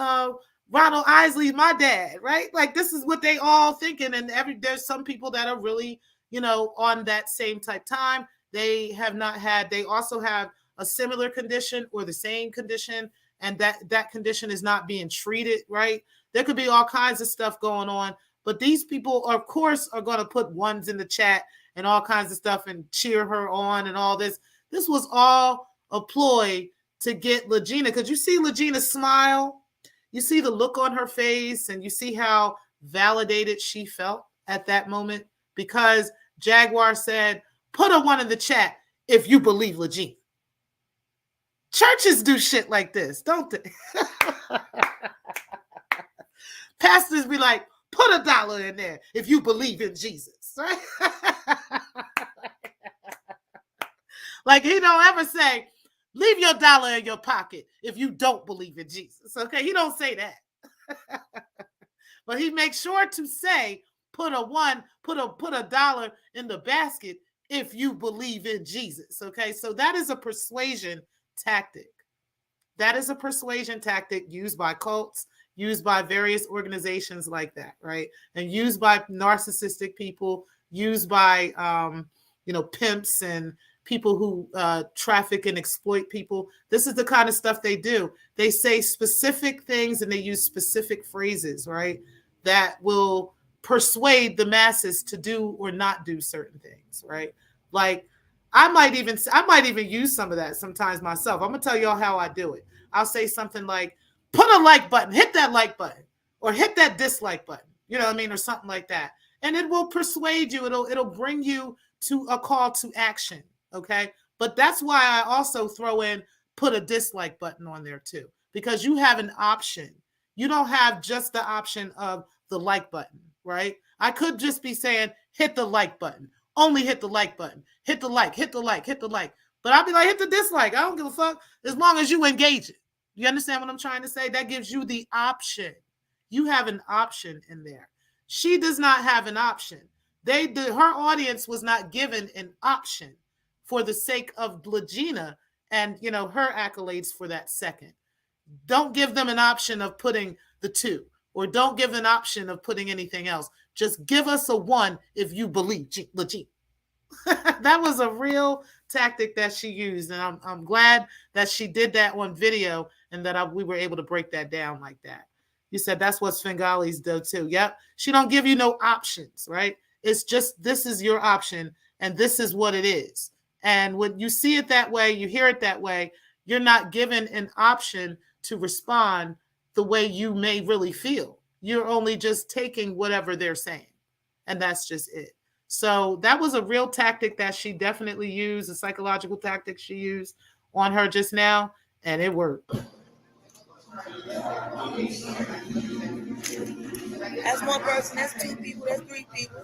Ronald Isley's my dad, right? Like this is what they all thinking, and there's some people that are really, on that same type time. They also have a similar condition or the same condition, and that condition is not being treated, right? There could be all kinds of stuff going on, but these people, of course, are going to put 1s in the chat and all kinds of stuff and cheer her on and all this. This was all a ploy to get Lagena, because you see Lagena smile, you see the look on her face, and you see how validated she felt at that moment, because Jaguar said, put a 1 in the chat if you believe Lagena. Churches do shit like this, don't they? Pastors be like, put a $1 in there if you believe in Jesus, right? Like he don't ever say, leave your $1 in your pocket if you don't believe in Jesus, okay? He don't say that. But he makes sure to say, put a $1 in the basket if you believe in Jesus, okay? So that is a persuasion tactic. That is a persuasion tactic used by cults, used by various organizations like that, right? And used by narcissistic people, used by, pimps and people who traffic and exploit people. This is the kind of stuff they do. They say specific things and they use specific phrases, right? That will persuade the masses to do or not do certain things, right? Like, I might even use some of that sometimes myself. I'm gonna tell y'all how I do it. I'll say something like, put a like button, hit that like button, or hit that dislike button, you know what I mean, or something like that. And it will persuade you. It'll bring you to a call to action, okay? But that's why I also throw in put a dislike button on there too, because you have an option. You don't have just the option of the like button, right? I could just be saying, hit the like button. Only hit the like button. Hit the like, hit the like, hit the like. But I'll be like, hit the dislike. I don't give a fuck as long as you engage it. You understand what I'm trying to say? That gives you the option. You have an option in there. She does not have an option. Her audience was not given an option for the sake of Lagena and, her accolades for that second. Don't give them an option of putting the 2, or don't give an option of putting anything else. Just give us a 1 if you believe Lagena. That was a real tactic that she used, and I'm glad that she did that on video and that we were able to break that down like that. You said that's what Svengalis do too. Yep. She don't give you no options, right? It's just, this is your option and this is what it is. And when you see it that way, you hear it that way, you're not given an option to respond the way you may really feel. You're only just taking whatever they're saying. And that's just it. So that was a real tactic that she definitely used, a psychological tactic she used on her just now, and it worked. That's 1 person, that's 2 people, that's 3 people.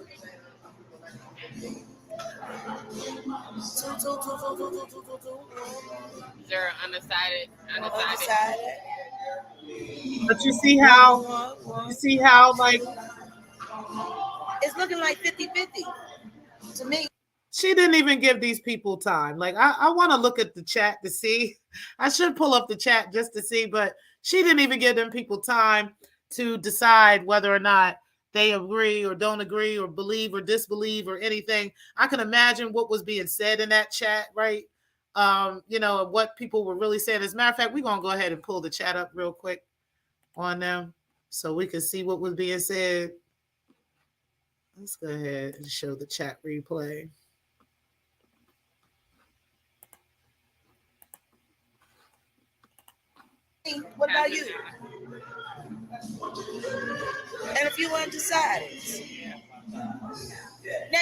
Zero, undecided. But you see how like it's looking like 50-50 to me. She didn't even give these people time. Like I want to look at the chat to see. I should pull up the chat just to see, but she didn't even give them people time to decide whether or not they agree or don't agree or believe or disbelieve or anything. I can imagine what was being said in that chat, right? What people were really saying. As a matter of fact, we're gonna go ahead and pull the chat up real quick on them so we can see what was being said. Let's go ahead and show the chat replay. What about you? And a few undecided. Now,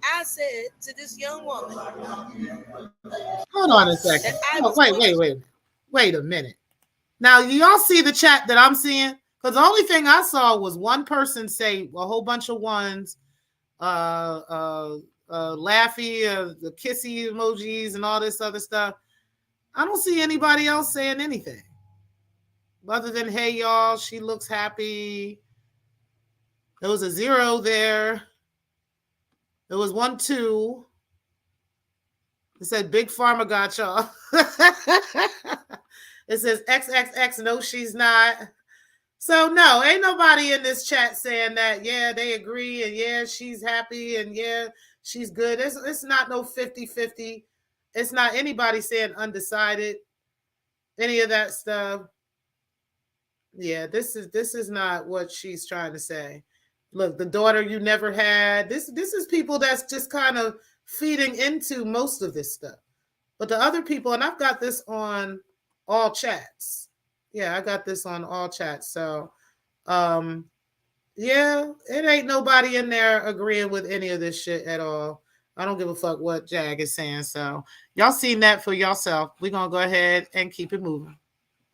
I said to this young woman. Hold on a second. Wait a minute. Now, y'all see the chat that I'm seeing? Because the only thing I saw was one person say a whole bunch of ones, laughy, the kissy emojis and all this other stuff. I don't see anybody else saying anything other than, hey, y'all, she looks happy. There was a 0 there. There was 1, 2. It said Big Pharma got y'all. It says XXX, no, she's not. So no, ain't nobody in this chat saying that, yeah, they agree, and yeah, she's happy, and yeah, she's good. It's not no 50-50. It's not anybody saying undecided, any of that stuff. Yeah, this is not what she's trying to say. Look, the daughter you never had. This is people that's just kind of feeding into most of this stuff. But the other people, and I've got this on all chats. Yeah, I got this on all chats. So, yeah, it ain't nobody in there agreeing with any of this shit at all. I don't give a fuck what Jag is saying. So, y'all seen that for yourself. We're going to go ahead and keep it moving.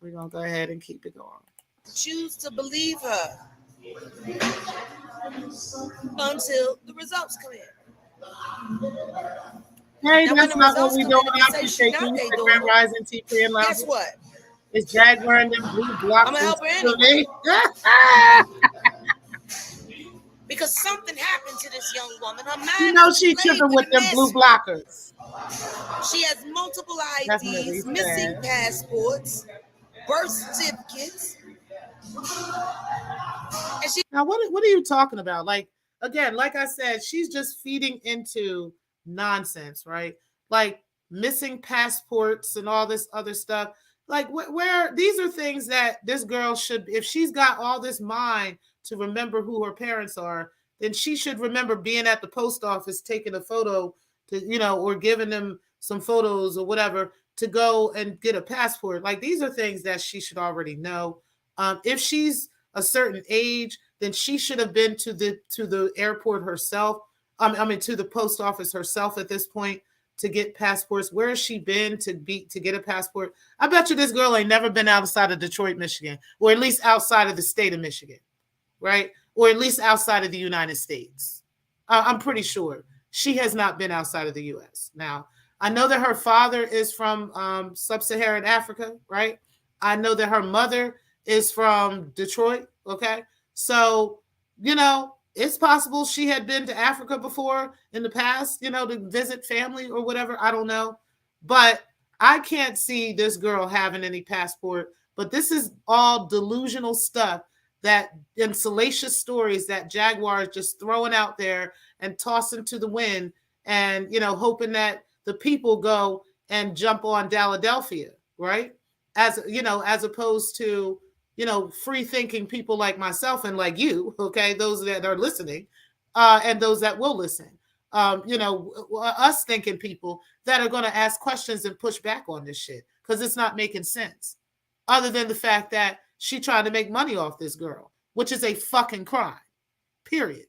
We're going to go ahead and keep it going. Choose to believe her until the results come in. Hey, now, that's not what we doing. I appreciate you. Grand Rising T3 and Guess what? It's Jag wearing them blue blocks. I'm gonna help her anyway. Because something happened to this young woman. Her mind she tripping with them blue blockers. She has multiple IDs, missing passports, birth certificates. Now, what are you talking about? Like, again, like I said, she's just feeding into nonsense, right? Like missing passports and all this other stuff. Like where these are things that this girl should, if she's got all this mind to remember who her parents are, then she should remember being at the post office, taking a photo to, or giving them some photos or whatever to go and get a passport. Like these are things that she should already know. If she's a certain age, then she should have been to the airport herself. To the post office herself at this point to get passports. Where has she been to get a passport? I bet you this girl ain't never been outside of Detroit, Michigan, or at least outside of the state of Michigan, right? Or at least outside of the United States. I'm pretty sure she has not been outside of the U.S. Now, I know that her father is from sub-Saharan Africa, right? I know that her mother is from Detroit, okay? So, it's possible she had been to Africa before in the past, to visit family or whatever. I don't know. But I can't see this girl having any passport. But this is all delusional stuff and salacious stories that Jaguar is just throwing out there and tossing to the wind and, hoping that the people go and jump on Philadelphia, right? As opposed to, free thinking people like myself and like you, okay, those that are listening, and those that will listen, us thinking people that are going to ask questions and push back on this shit because it's not making sense. Other than the fact that she tried to make money off this girl, which is a fucking crime, period.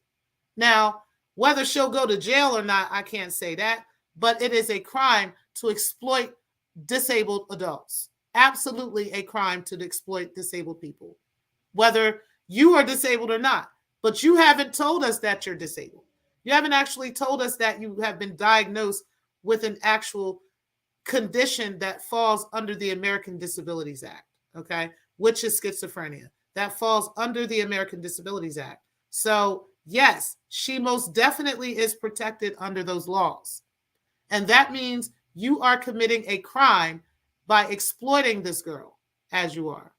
Now, whether she'll go to jail or not, I can't say that, but it is a crime to exploit disabled adults. Absolutely a crime to exploit disabled people, whether you are disabled or not. but you haven't told us that you're disabled. You haven't actually told us that you have been diagnosed with an actual condition that falls under the American Disabilities Act, okay, which is schizophrenia. That falls under the American Disabilities Act. So, yes, she most definitely is protected under those laws. And that means you are committing a crime by exploiting this girl as you are.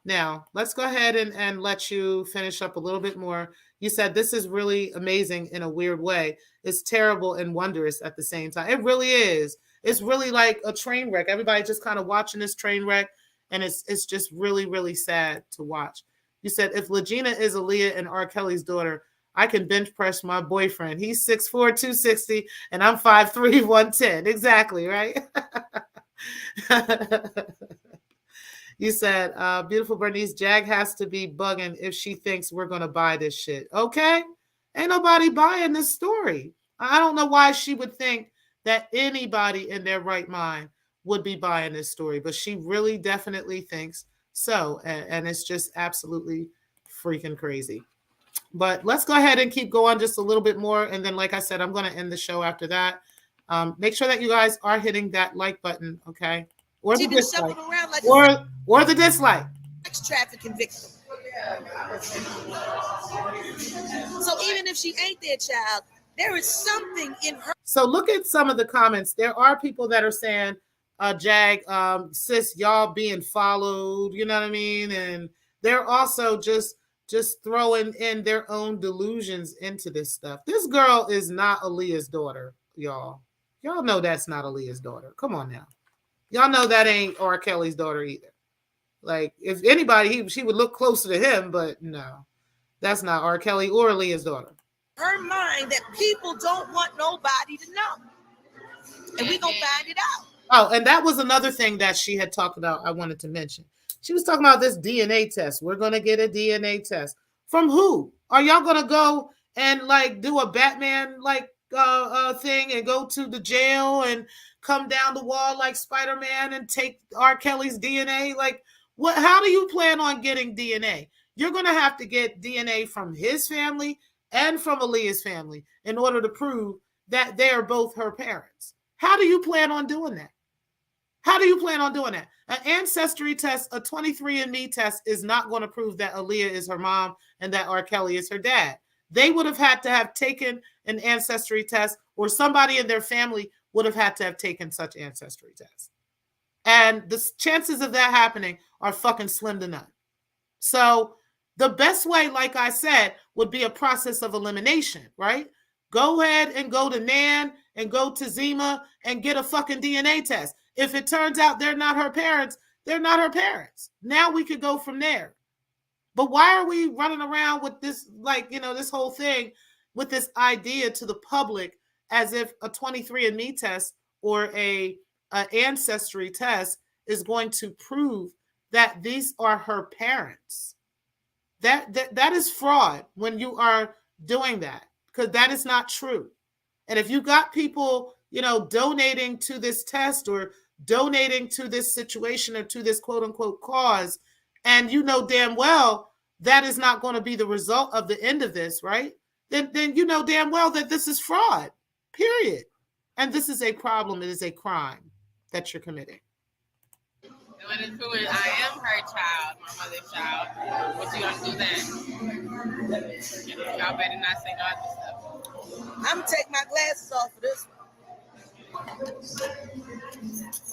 Now, let's go ahead and let you finish up a little bit more. You said this is really amazing in a weird way. It's terrible and wondrous at the same time. It really is. It's really like a train wreck. Everybody just kind of watching this train wreck, and it's just really, really sad to watch. You said, if Lagena is Aaliyah and R. Kelly's daughter, I can bench press my boyfriend. He's 6'4", 260, and I'm 5'3", 110. Exactly, right? You said, beautiful Bernice, Jag has to be bugging if she thinks we're going to buy this shit. Okay? Ain't nobody buying this story. I don't know why she would think that anybody in their right mind would be buying this story, but she really definitely thinks so. And it's just absolutely freaking crazy. But let's go ahead and keep going just a little bit more. And then, like I said, I'm going to end the show after that. Make sure that you guys are hitting that like button, okay? Or the dislike. Like or the dislike. Trafficking victim. So even if she ain't their child, there is something in her. So look at some of the comments. There are people that are saying, Jag, sis, y'all being followed, you know what I mean? And they're also just throwing in their own delusions into this stuff. This girl is not Aaliyah's daughter, y'all. Y'all know that's not Aaliyah's daughter. Come on now. Y'all know that ain't R. Kelly's daughter either. Like, if anybody, she would look closer to him, but no, that's not R. Kelly or Aaliyah's daughter. Her mind that people don't want nobody to know. And we're going to find it out. Oh, and that was another thing that she had talked about I wanted to mention. She was talking about this DNA test. We're going to get a DNA test. From who? Are y'all going to go and, like, do a Batman, like, thing and go to the jail and come down the wall like Spider-Man and take R. Kelly's DNA? Like, what? How do you plan on getting DNA? You're going to have to get DNA from his family and from Aaliyah's family in order to prove that they are both her parents. How do you plan on doing that? How do you plan on doing that? An ancestry test, a 23andMe test, is not going to prove that Aaliyah is her mom and that R. Kelly is her dad. They would have had to have taken an ancestry test, or somebody in their family would have had to have taken such ancestry tests. And the chances of that happening are fucking slim to none. So the best way, like I said, would be a process of elimination, right? Go ahead and go to Nan and go to Zima and get a fucking DNA test. If it turns out they're not her parents, they're not her parents. Now we could go from there. But why are we running around with this, like, you know, this whole thing with this idea to the public as if a 23andMe test or a ancestry test is going to prove that these are her parents? That is fraud when you are doing that, because that is not true. And if you got people, you know, donating to this test or donating to this situation or to this quote unquote cause, and you know damn well that is not going to be the result of the end of this, right? Then you know damn well that this is fraud, period. And this is a problem. It is a crime that you're committing. When it's true, and I am her child, my mother's child, what you gonna do then? Y'all better not say no other stuff. I'm gonna take my glasses off for this one.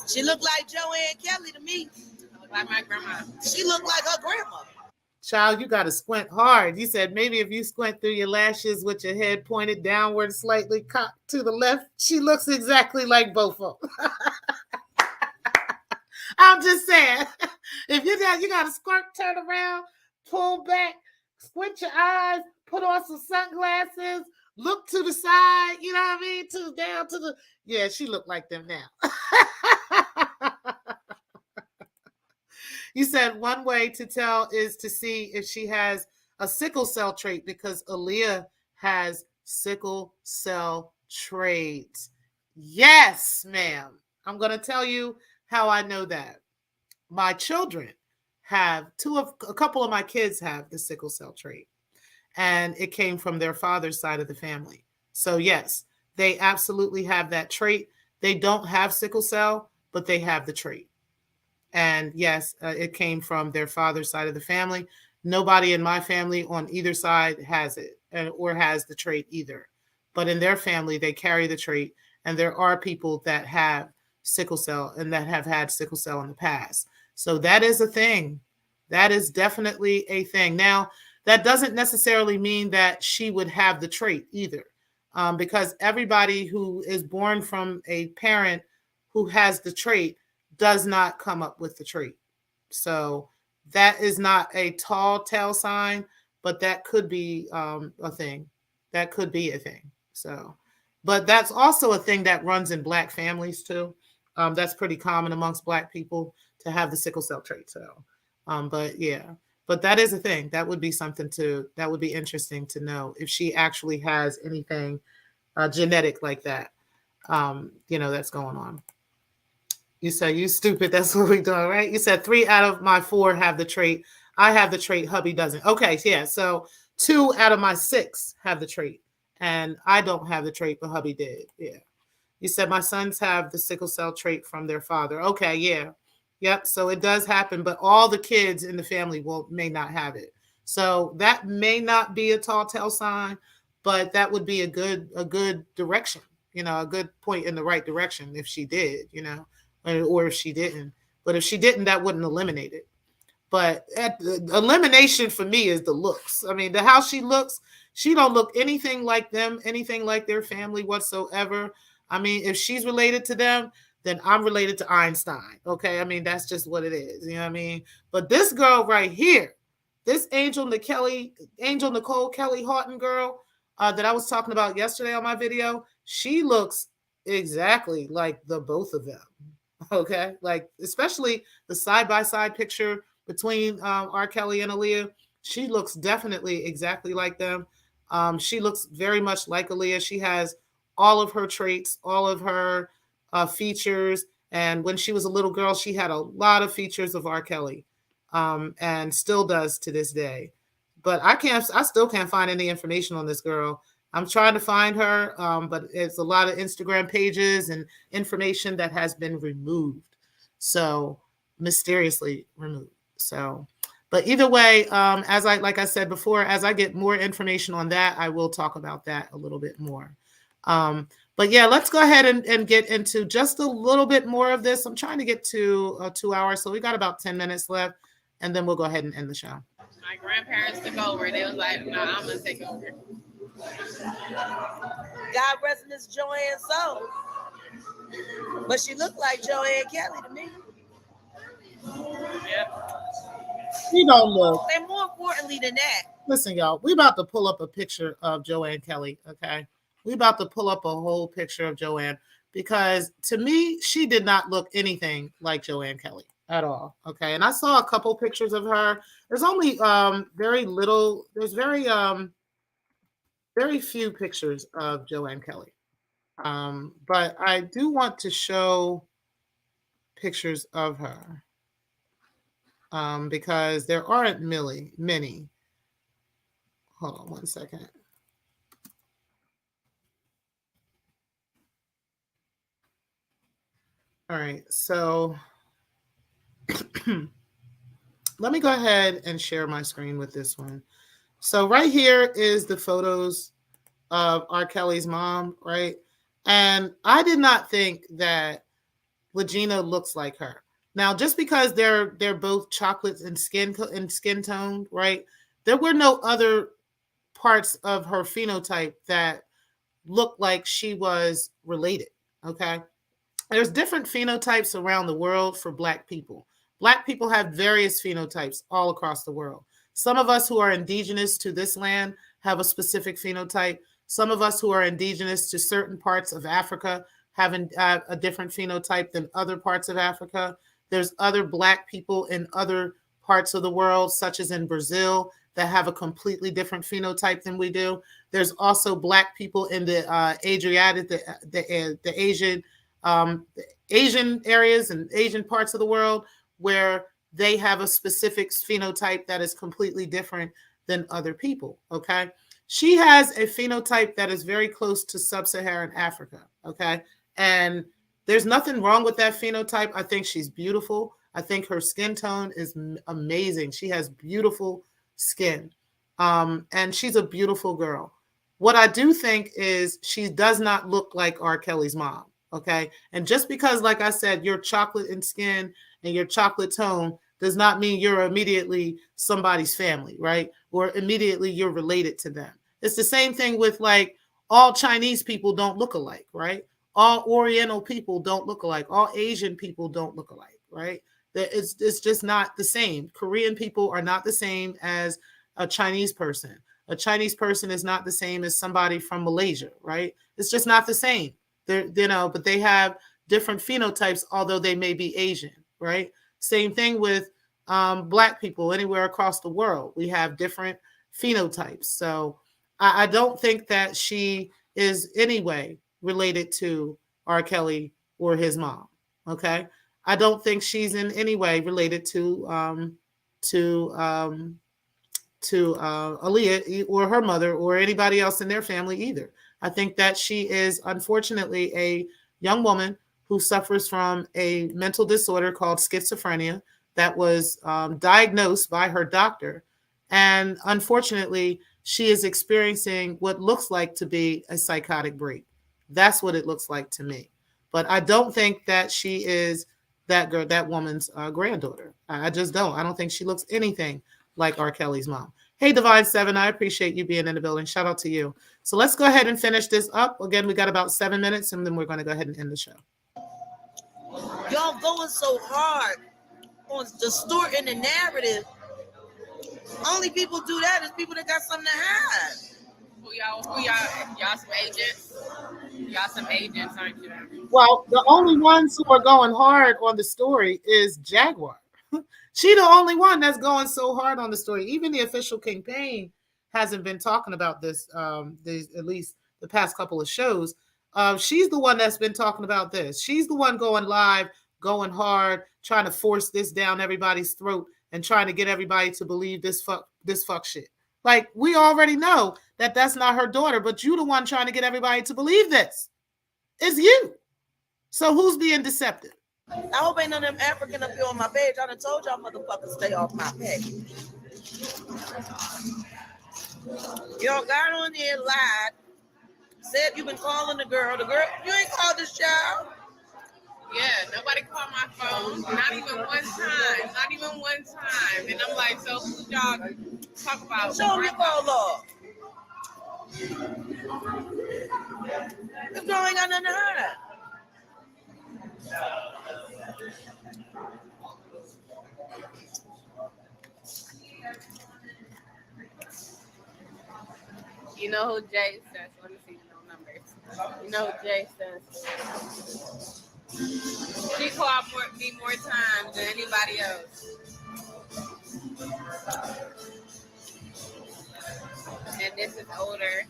She looked like Joanne Kelly to me. I look like my grandma. She looked like her grandma. Child, you got to squint hard. You said maybe if you squint through your lashes with your head pointed downward, slightly cocked to the left, she looks exactly like both of them. I'm just saying, if you got to squirt, turn around, pull back, squint your eyes, put on some sunglasses, look to the side, you know what I mean? Down to the, yeah, she looked like them now. You said one way to tell is to see if she has a sickle cell trait, because Aaliyah has sickle cell traits. Yes, ma'am. I'm going to tell you how I know that. My children have a couple of my kids have the sickle cell trait. and it came from their father's side of the family. So yes, they absolutely have that trait. They don't have sickle cell, but they have the trait. And yes, it came from their father's side of the family. Nobody in my family on either side has it or has the trait either. But in their family, they carry the trait. And there are people that have sickle cell and that have had sickle cell in the past. So that is a thing. That is definitely a thing. Now, that doesn't necessarily mean that she would have the trait either, because everybody who is born from a parent who has the trait does not come up with the trait. So that is not a tall tale sign, but that could be a thing. That could be a thing. So, but that's also a thing that runs in Black families too. That's pretty common amongst Black people to have the sickle cell trait. So, but yeah, but that is a thing. That would be something that would be interesting to know if she actually has anything genetic like that, that's going on. You say you stupid. That's what we're doing, right? You said 3 out of my 4 have the trait. I have the trait. Hubby doesn't. Okay, yeah. So 2 out of my 6 have the trait, and I don't have the trait, but hubby did. Yeah. You said my sons have the sickle cell trait from their father. Okay, yeah, yep. So it does happen, but all the kids in the family may not have it. So that may not be a tall tale sign, but that would be a good direction. A good point in the right direction if she did. Or if she didn't. But if she didn't, that wouldn't eliminate it. But the elimination for me is the looks. I mean, how she looks, she don't look anything like them, anything like their family whatsoever. I mean, if she's related to them, then I'm related to Einstein. Okay. I mean, that's just what it is. You know what I mean? But this girl right here, this Angel Nicole Kelly Houghton girl that I was talking about yesterday on my video, she looks exactly like the both of them. Okay, like especially the side-by-side picture between R. Kelly and Aaliyah. She looks definitely exactly like them. She looks very much like Aaliyah. She has all of her traits, all of her features. And when she was a little girl, she had a lot of features of R. Kelly, and still does to this day. But I still can't find any information on this girl. I'm trying to find her, but it's a lot of Instagram pages and information that has been removed. So mysteriously removed. So, but either way, like I said before, as I get more information on that, I will talk about that a little bit more. But yeah, let's go ahead and get into just a little bit more of this. I'm trying to get to 2 hours. So we got about 10 minutes left, and then we'll go ahead and end the show. My grandparents took over. They was like, no, I'm going to take over. God rest Miss Joanne so. But she looked like Joanne Kelly to me. Yep. She don't look. And more importantly than that. Listen, y'all, we about to pull up a picture of Joanne Kelly, okay? We about to pull up a whole picture of Joanne because to me, she did not look anything like Joanne Kelly at all, okay? And I saw a couple pictures of her. There's only very little, there's very few pictures of Joanne Kelly. But I do want to show pictures of her because there aren't many. Hold on one second. All right, so let me go ahead and share my screen with this one. So right here is the photos of R. Kelly's mom, right? And I did not think that Lagena looks like her. Now, just because they're both chocolates and skin tone, right? There were no other parts of her phenotype that looked like she was related, okay? There's different phenotypes around the world for Black people. Black people have various phenotypes all across the world. Some of us who are indigenous to this land have a specific phenotype. Some of us who are indigenous to certain parts of Africa have a different phenotype than other parts of Africa. There's other Black people in other parts of the world, such as in Brazil, that have a completely different phenotype than we do. There's also Black people in the Adriatic, the Asian areas and Asian parts of the world where they have a specific phenotype that is completely different than other people. Okay. She has a phenotype that is very close to sub-Saharan Africa. Okay. And there's nothing wrong with that phenotype. I think she's beautiful. I think her skin tone is amazing. She has beautiful skin. And she's a beautiful girl. What I do think is she does not look like R. Kelly's mom. Okay. And just because, like I said, you're chocolate in skin and your chocolate tone does not mean you're immediately somebody's family, right? Or immediately you're related to them. It's the same thing with like all Chinese people don't look alike, right? All Oriental people don't look alike. All Asian people don't look alike, right? It's just not the same. Korean people are not the same as a Chinese person. A Chinese person is not the same as somebody from Malaysia, right? It's just not the same. But they have different phenotypes, although they may be Asian, right? Same thing with Black people anywhere across the world. We have different phenotypes. So I don't think that she is anyway related to R. Kelly or his mom. Okay. I don't think she's in any way related to Aaliyah or her mother or anybody else in their family either. I think that she is unfortunately a young woman who suffers from a mental disorder called schizophrenia that was diagnosed by her doctor. And unfortunately, she is experiencing what looks like to be a psychotic break. That's what it looks like to me. But I don't think that she is that woman's granddaughter. I just don't. I don't think she looks anything like R. Kelly's mom. Hey, Divine Seven, I appreciate you being in the building. Shout out to you. So let's go ahead and finish this up. Again, we got about 7 minutes, and then we're going to go ahead and end the show. Y'all going so hard on distorting the narrative. Only people do that is people that got something to hide. Y'all some agents? Y'all some agents, aren't you? Well, the only ones who are going hard on the story is Jaguar. She the only one that's going so hard on the story. Even the official campaign hasn't been talking about this, at least the past couple of shows. She's the one that's been talking about this. She's the one going live, going hard, trying to force this down everybody's throat and trying to get everybody to believe this fuck shit. Like, we already know that that's not her daughter, but you the one trying to get everybody to believe this. It's you. So who's being deceptive? I hope ain't none of them African up here on my page. I done told y'all motherfuckers stay off my page. Y'all got on there, lied, said you been calling the girl. The girl, you ain't called this child. Yeah, nobody called my phone. Not even one time. Not even one time. And I'm like, so who y'all talk about? Show me your phone log. This girl ain't got nothing to hide. You know who Jay stands for? Let me see the numbers. You know who Jay stands for. She called me more times than anybody else. And this is older.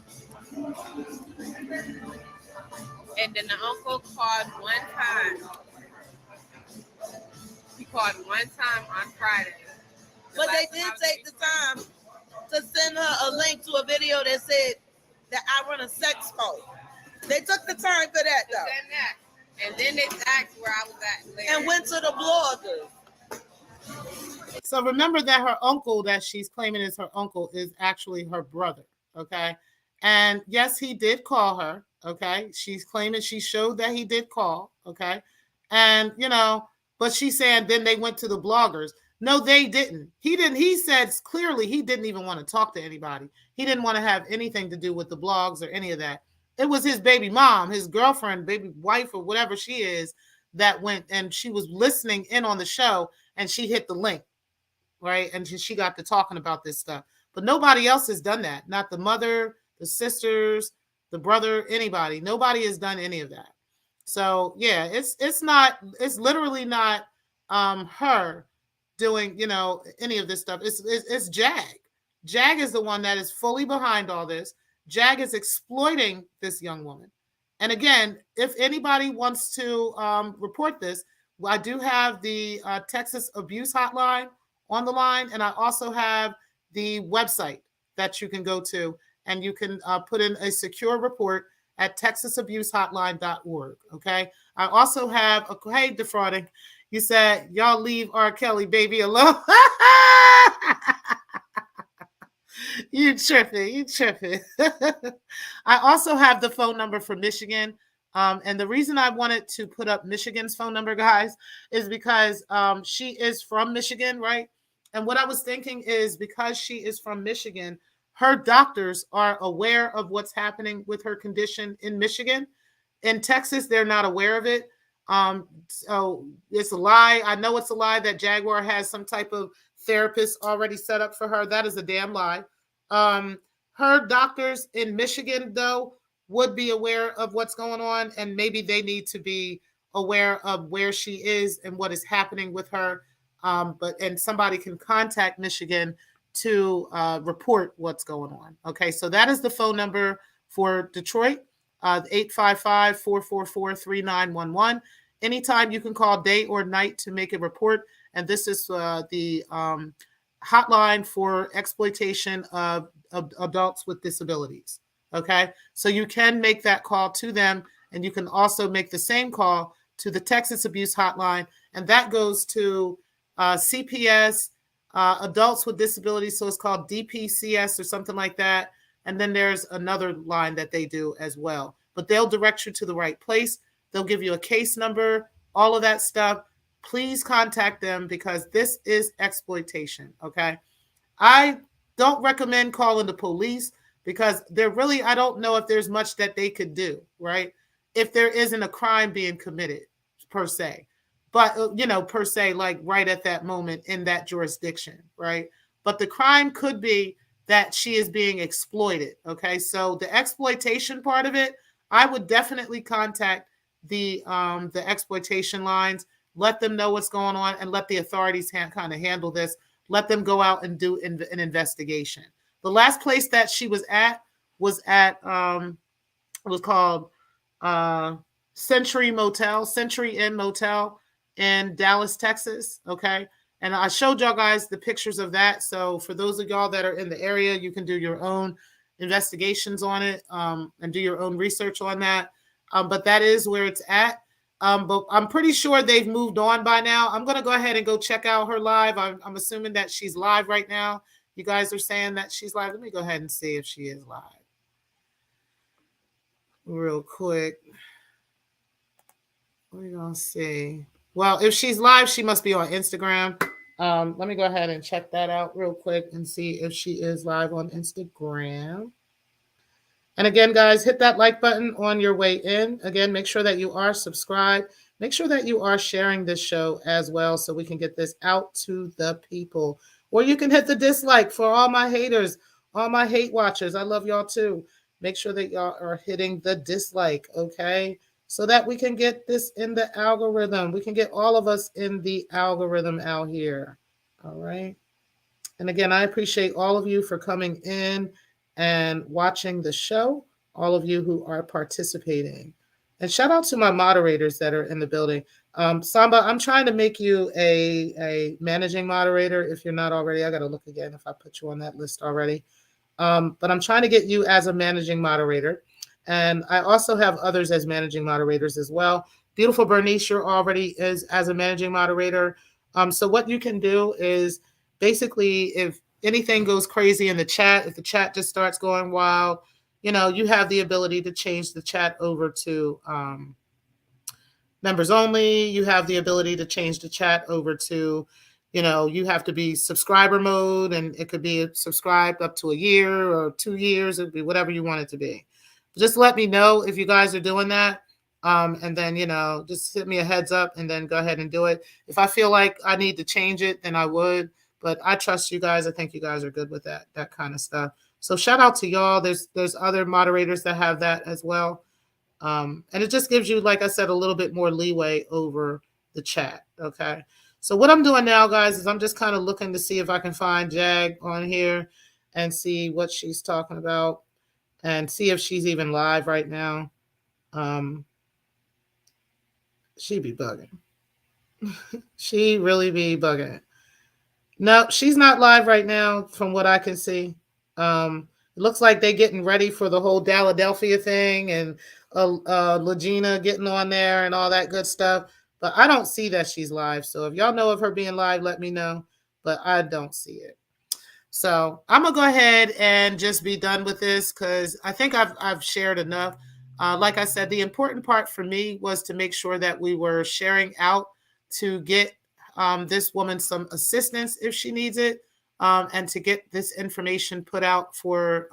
And then the uncle called one time. He called one time on Friday. But they did take the time to send her a link to a video that said that I run a sex phone. They took the time for that though. And then they asked where I was at later. And went to the bloggers. So remember that her uncle that she's claiming is her uncle is actually her brother. Okay. And yes, he did call her. Okay. She's claiming she showed that he did call. Okay. And, but she's saying then they went to the bloggers. No, they didn't. He didn't. He said clearly he didn't even want to talk to anybody. He didn't want to have anything to do with the blogs or any of that. It was his baby mom, his girlfriend, baby wife, or whatever she is, that went, and she was listening in on the show, and she hit the link, right? And she got to talking about this stuff. But nobody else has done that. Not the mother, the sisters, the brother, anybody. Nobody has done any of that. So yeah, it's literally not her doing, any of this stuff. It's Jag. Jag is the one that is fully behind all this. Jag is exploiting this young woman. And again, if anybody wants to report this, I do have the Texas Abuse Hotline on the line, and I also have the website that you can go to, and you can put in a secure report at texasabusehotline.org. Okay. I also have a hey defrauding. You said y'all leave R. Kelly baby alone. You tripping. You tripping. I also have the phone number for Michigan. And the reason I wanted to put up Michigan's phone number, guys, is because she is from Michigan, right? And what I was thinking is because she is from Michigan, her doctors are aware of what's happening with her condition in Michigan. In Texas, they're not aware of it. So it's a lie. I know it's a lie that Jaguar has some type of therapist already set up for her. That is a damn lie. Her doctors in Michigan, though, would be aware of what's going on, and maybe they need to be aware of where she is and what is happening with her. And somebody can contact Michigan to report what's going on. Okay, so that is the phone number for Detroit, 855-444-3911. Anytime you can call day or night to make a report. And this is the hotline for exploitation of adults with disabilities. Okay, so you can make that call to them, and you can also make the same call to the Texas Abuse Hotline, and that goes to CPS, adults with disabilities, so it's called DPCS or something like that. And then there's another line that they do as well, but they'll direct you to the right place. They'll give you a case number, all of that stuff. Please contact them because this is exploitation. Okay, I don't recommend calling the police because I don't know if there's much that they could do, right? If there isn't a crime being committed per se, but per se, like right at that moment in that jurisdiction, right? But the crime could be that she is being exploited. Okay, so the exploitation part of it, I would definitely contact the exploitation lines, let them know what's going on, and let the authorities kind of handle this. Let them go out and do an investigation. The last place that she was at it was called Century Inn Motel in Dallas, Texas. Okay. And I showed y'all guys the pictures of that. So for those of y'all that are in the area, you can do your own investigations on it and do your own research on that. But that is where it's at. But I'm pretty sure they've moved on by now. I'm going to go ahead and go check out her live. I'm assuming that she's live right now. You guys are saying that she's live. Let me go ahead and see if she is live real quick. We're going to see. Well, if she's live, she must be on Instagram. Let me go ahead and check that out real quick and see if she is live on Instagram. And again, guys, hit that like button on your way in. Again, make sure that you are subscribed. Make sure that you are sharing this show as well so we can get this out to the people. Or you can hit the dislike for all my haters, all my hate watchers. I love y'all too. Make sure that y'all are hitting the dislike, okay? So that we can get this in the algorithm. We can get all of us in the algorithm out here. All right. And again, I appreciate all of you for coming in and watching the show, all of you who are participating. And shout out to my moderators that are in the building. Samba, I'm trying to make you a managing moderator. If you're not already, I got to look again if I put you on that list already. But I'm trying to get you as a managing moderator. And I also have others as managing moderators as well. Beautiful Bernice, you're already as a managing moderator. So what you can do is basically, if anything goes crazy in the chat, if the chat just starts going wild, you have the ability to change the chat over to members only. You have the ability to change the chat over to, you have to be subscriber mode, and it could be subscribed up to a year or 2 years. It could be whatever you want it to be. Just let me know if you guys are doing that. And then, just hit me a heads up and then go ahead and do it. If I feel like I need to change it, then I would. But I trust you guys. I think you guys are good with that kind of stuff. So shout out to y'all. There's other moderators that have that as well. And it just gives you, like I said, a little bit more leeway over the chat. Okay. So what I'm doing now, guys, is I'm just kind of looking to see if I can find Jag on here and see what she's talking about and see if she's even live right now. She be bugging. She really be bugging. No, she's not live right now from what I can see. It looks like they're getting ready for the whole Philadelphia thing, and Lagena getting on there and all that good stuff. But I don't see that she's live. So if y'all know of her being live, let me know. But I don't see it. So I'm gonna go ahead and just be done with this because I think I've shared enough. Like I said, the important part for me was to make sure that we were sharing out to get this woman some assistance if she needs it, and to get this information put out for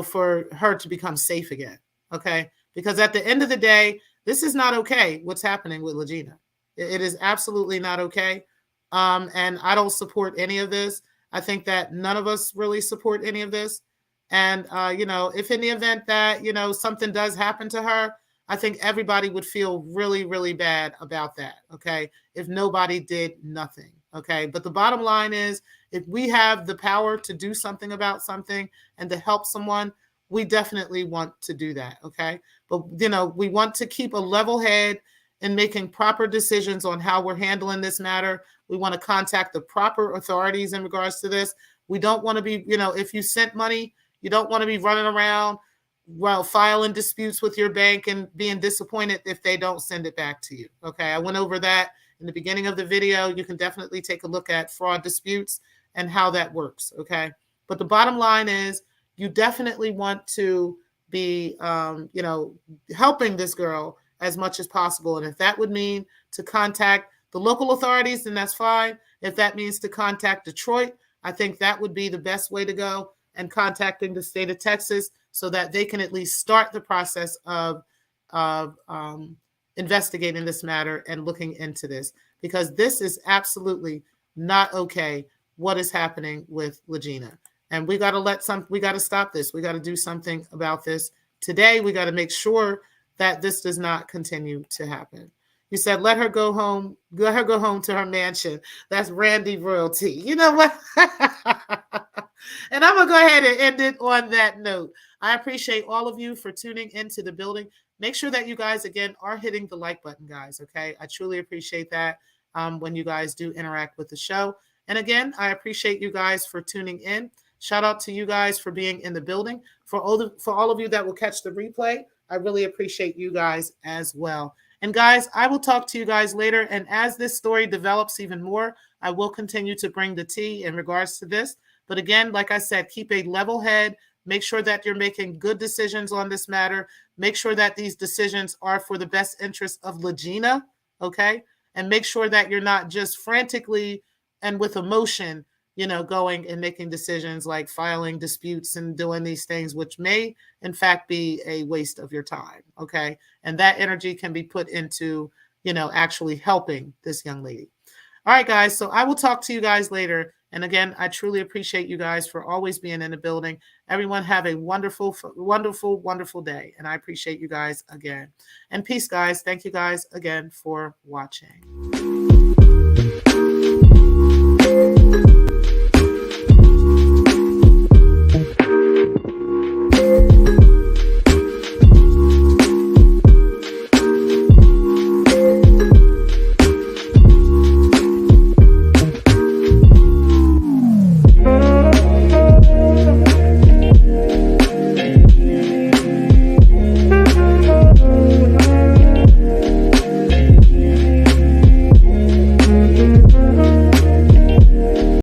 for her to become safe again. Okay, because at the end of the day, this is not okay. What's happening with Lagena? It is absolutely not okay, and I don't support any of this. I think that none of us really support any of this. And, if in the event that, something does happen to her, I think everybody would feel really, really bad about that. Okay. If nobody did nothing. Okay. But the bottom line is if we have the power to do something about something and to help someone, we definitely want to do that. Okay. But, we want to keep a level head in making proper decisions on how we're handling this matter. We want to contact the proper authorities in regards to this. We don't want to be, if you sent money, you don't want to be running around while filing disputes with your bank and being disappointed if they don't send it back to you. Okay. I went over that in the beginning of the video. You can definitely take a look at fraud disputes and how that works. Okay. But the bottom line is you definitely want to be, helping this girl as much as possible. And if that would mean to contact the local authorities, then that's fine. If that means to contact Detroit, I think that would be the best way to go, and contacting the state of Texas so that they can at least start the process of investigating this matter and looking into this, because this is absolutely not okay what is happening with Lagena. And we got to stop this. We got to do something about this. Today, we got to make sure that this does not continue to happen. You said, let her go home to her mansion. That's Randy Royalty. You know what? And I'm going to go ahead and end it on that note. I appreciate all of you for tuning into the building. Make sure that you guys, again, are hitting the like button, guys. Okay. I truly appreciate that when you guys do interact with the show. And again, I appreciate you guys for tuning in. Shout out to you guys for being in the building. For all of you that will catch the replay, I really appreciate you guys as well. And guys, I will talk to you guys later. And as this story develops even more, I will continue to bring the tea in regards to this. But again, like I said, keep a level head. Make sure that you're making good decisions on this matter. Make sure that these decisions are for the best interest of Lagena, okay? And make sure that you're not just frantically and with emotion, going and making decisions like filing disputes and doing these things, which may, in fact, be a waste of your time, okay? And that energy can be put into, actually helping this young lady. All right, guys, so I will talk to you guys later. And again, I truly appreciate you guys for always being in the building. Everyone have a wonderful, wonderful, wonderful day. And I appreciate you guys again. And peace, guys. Thank you guys again for watching.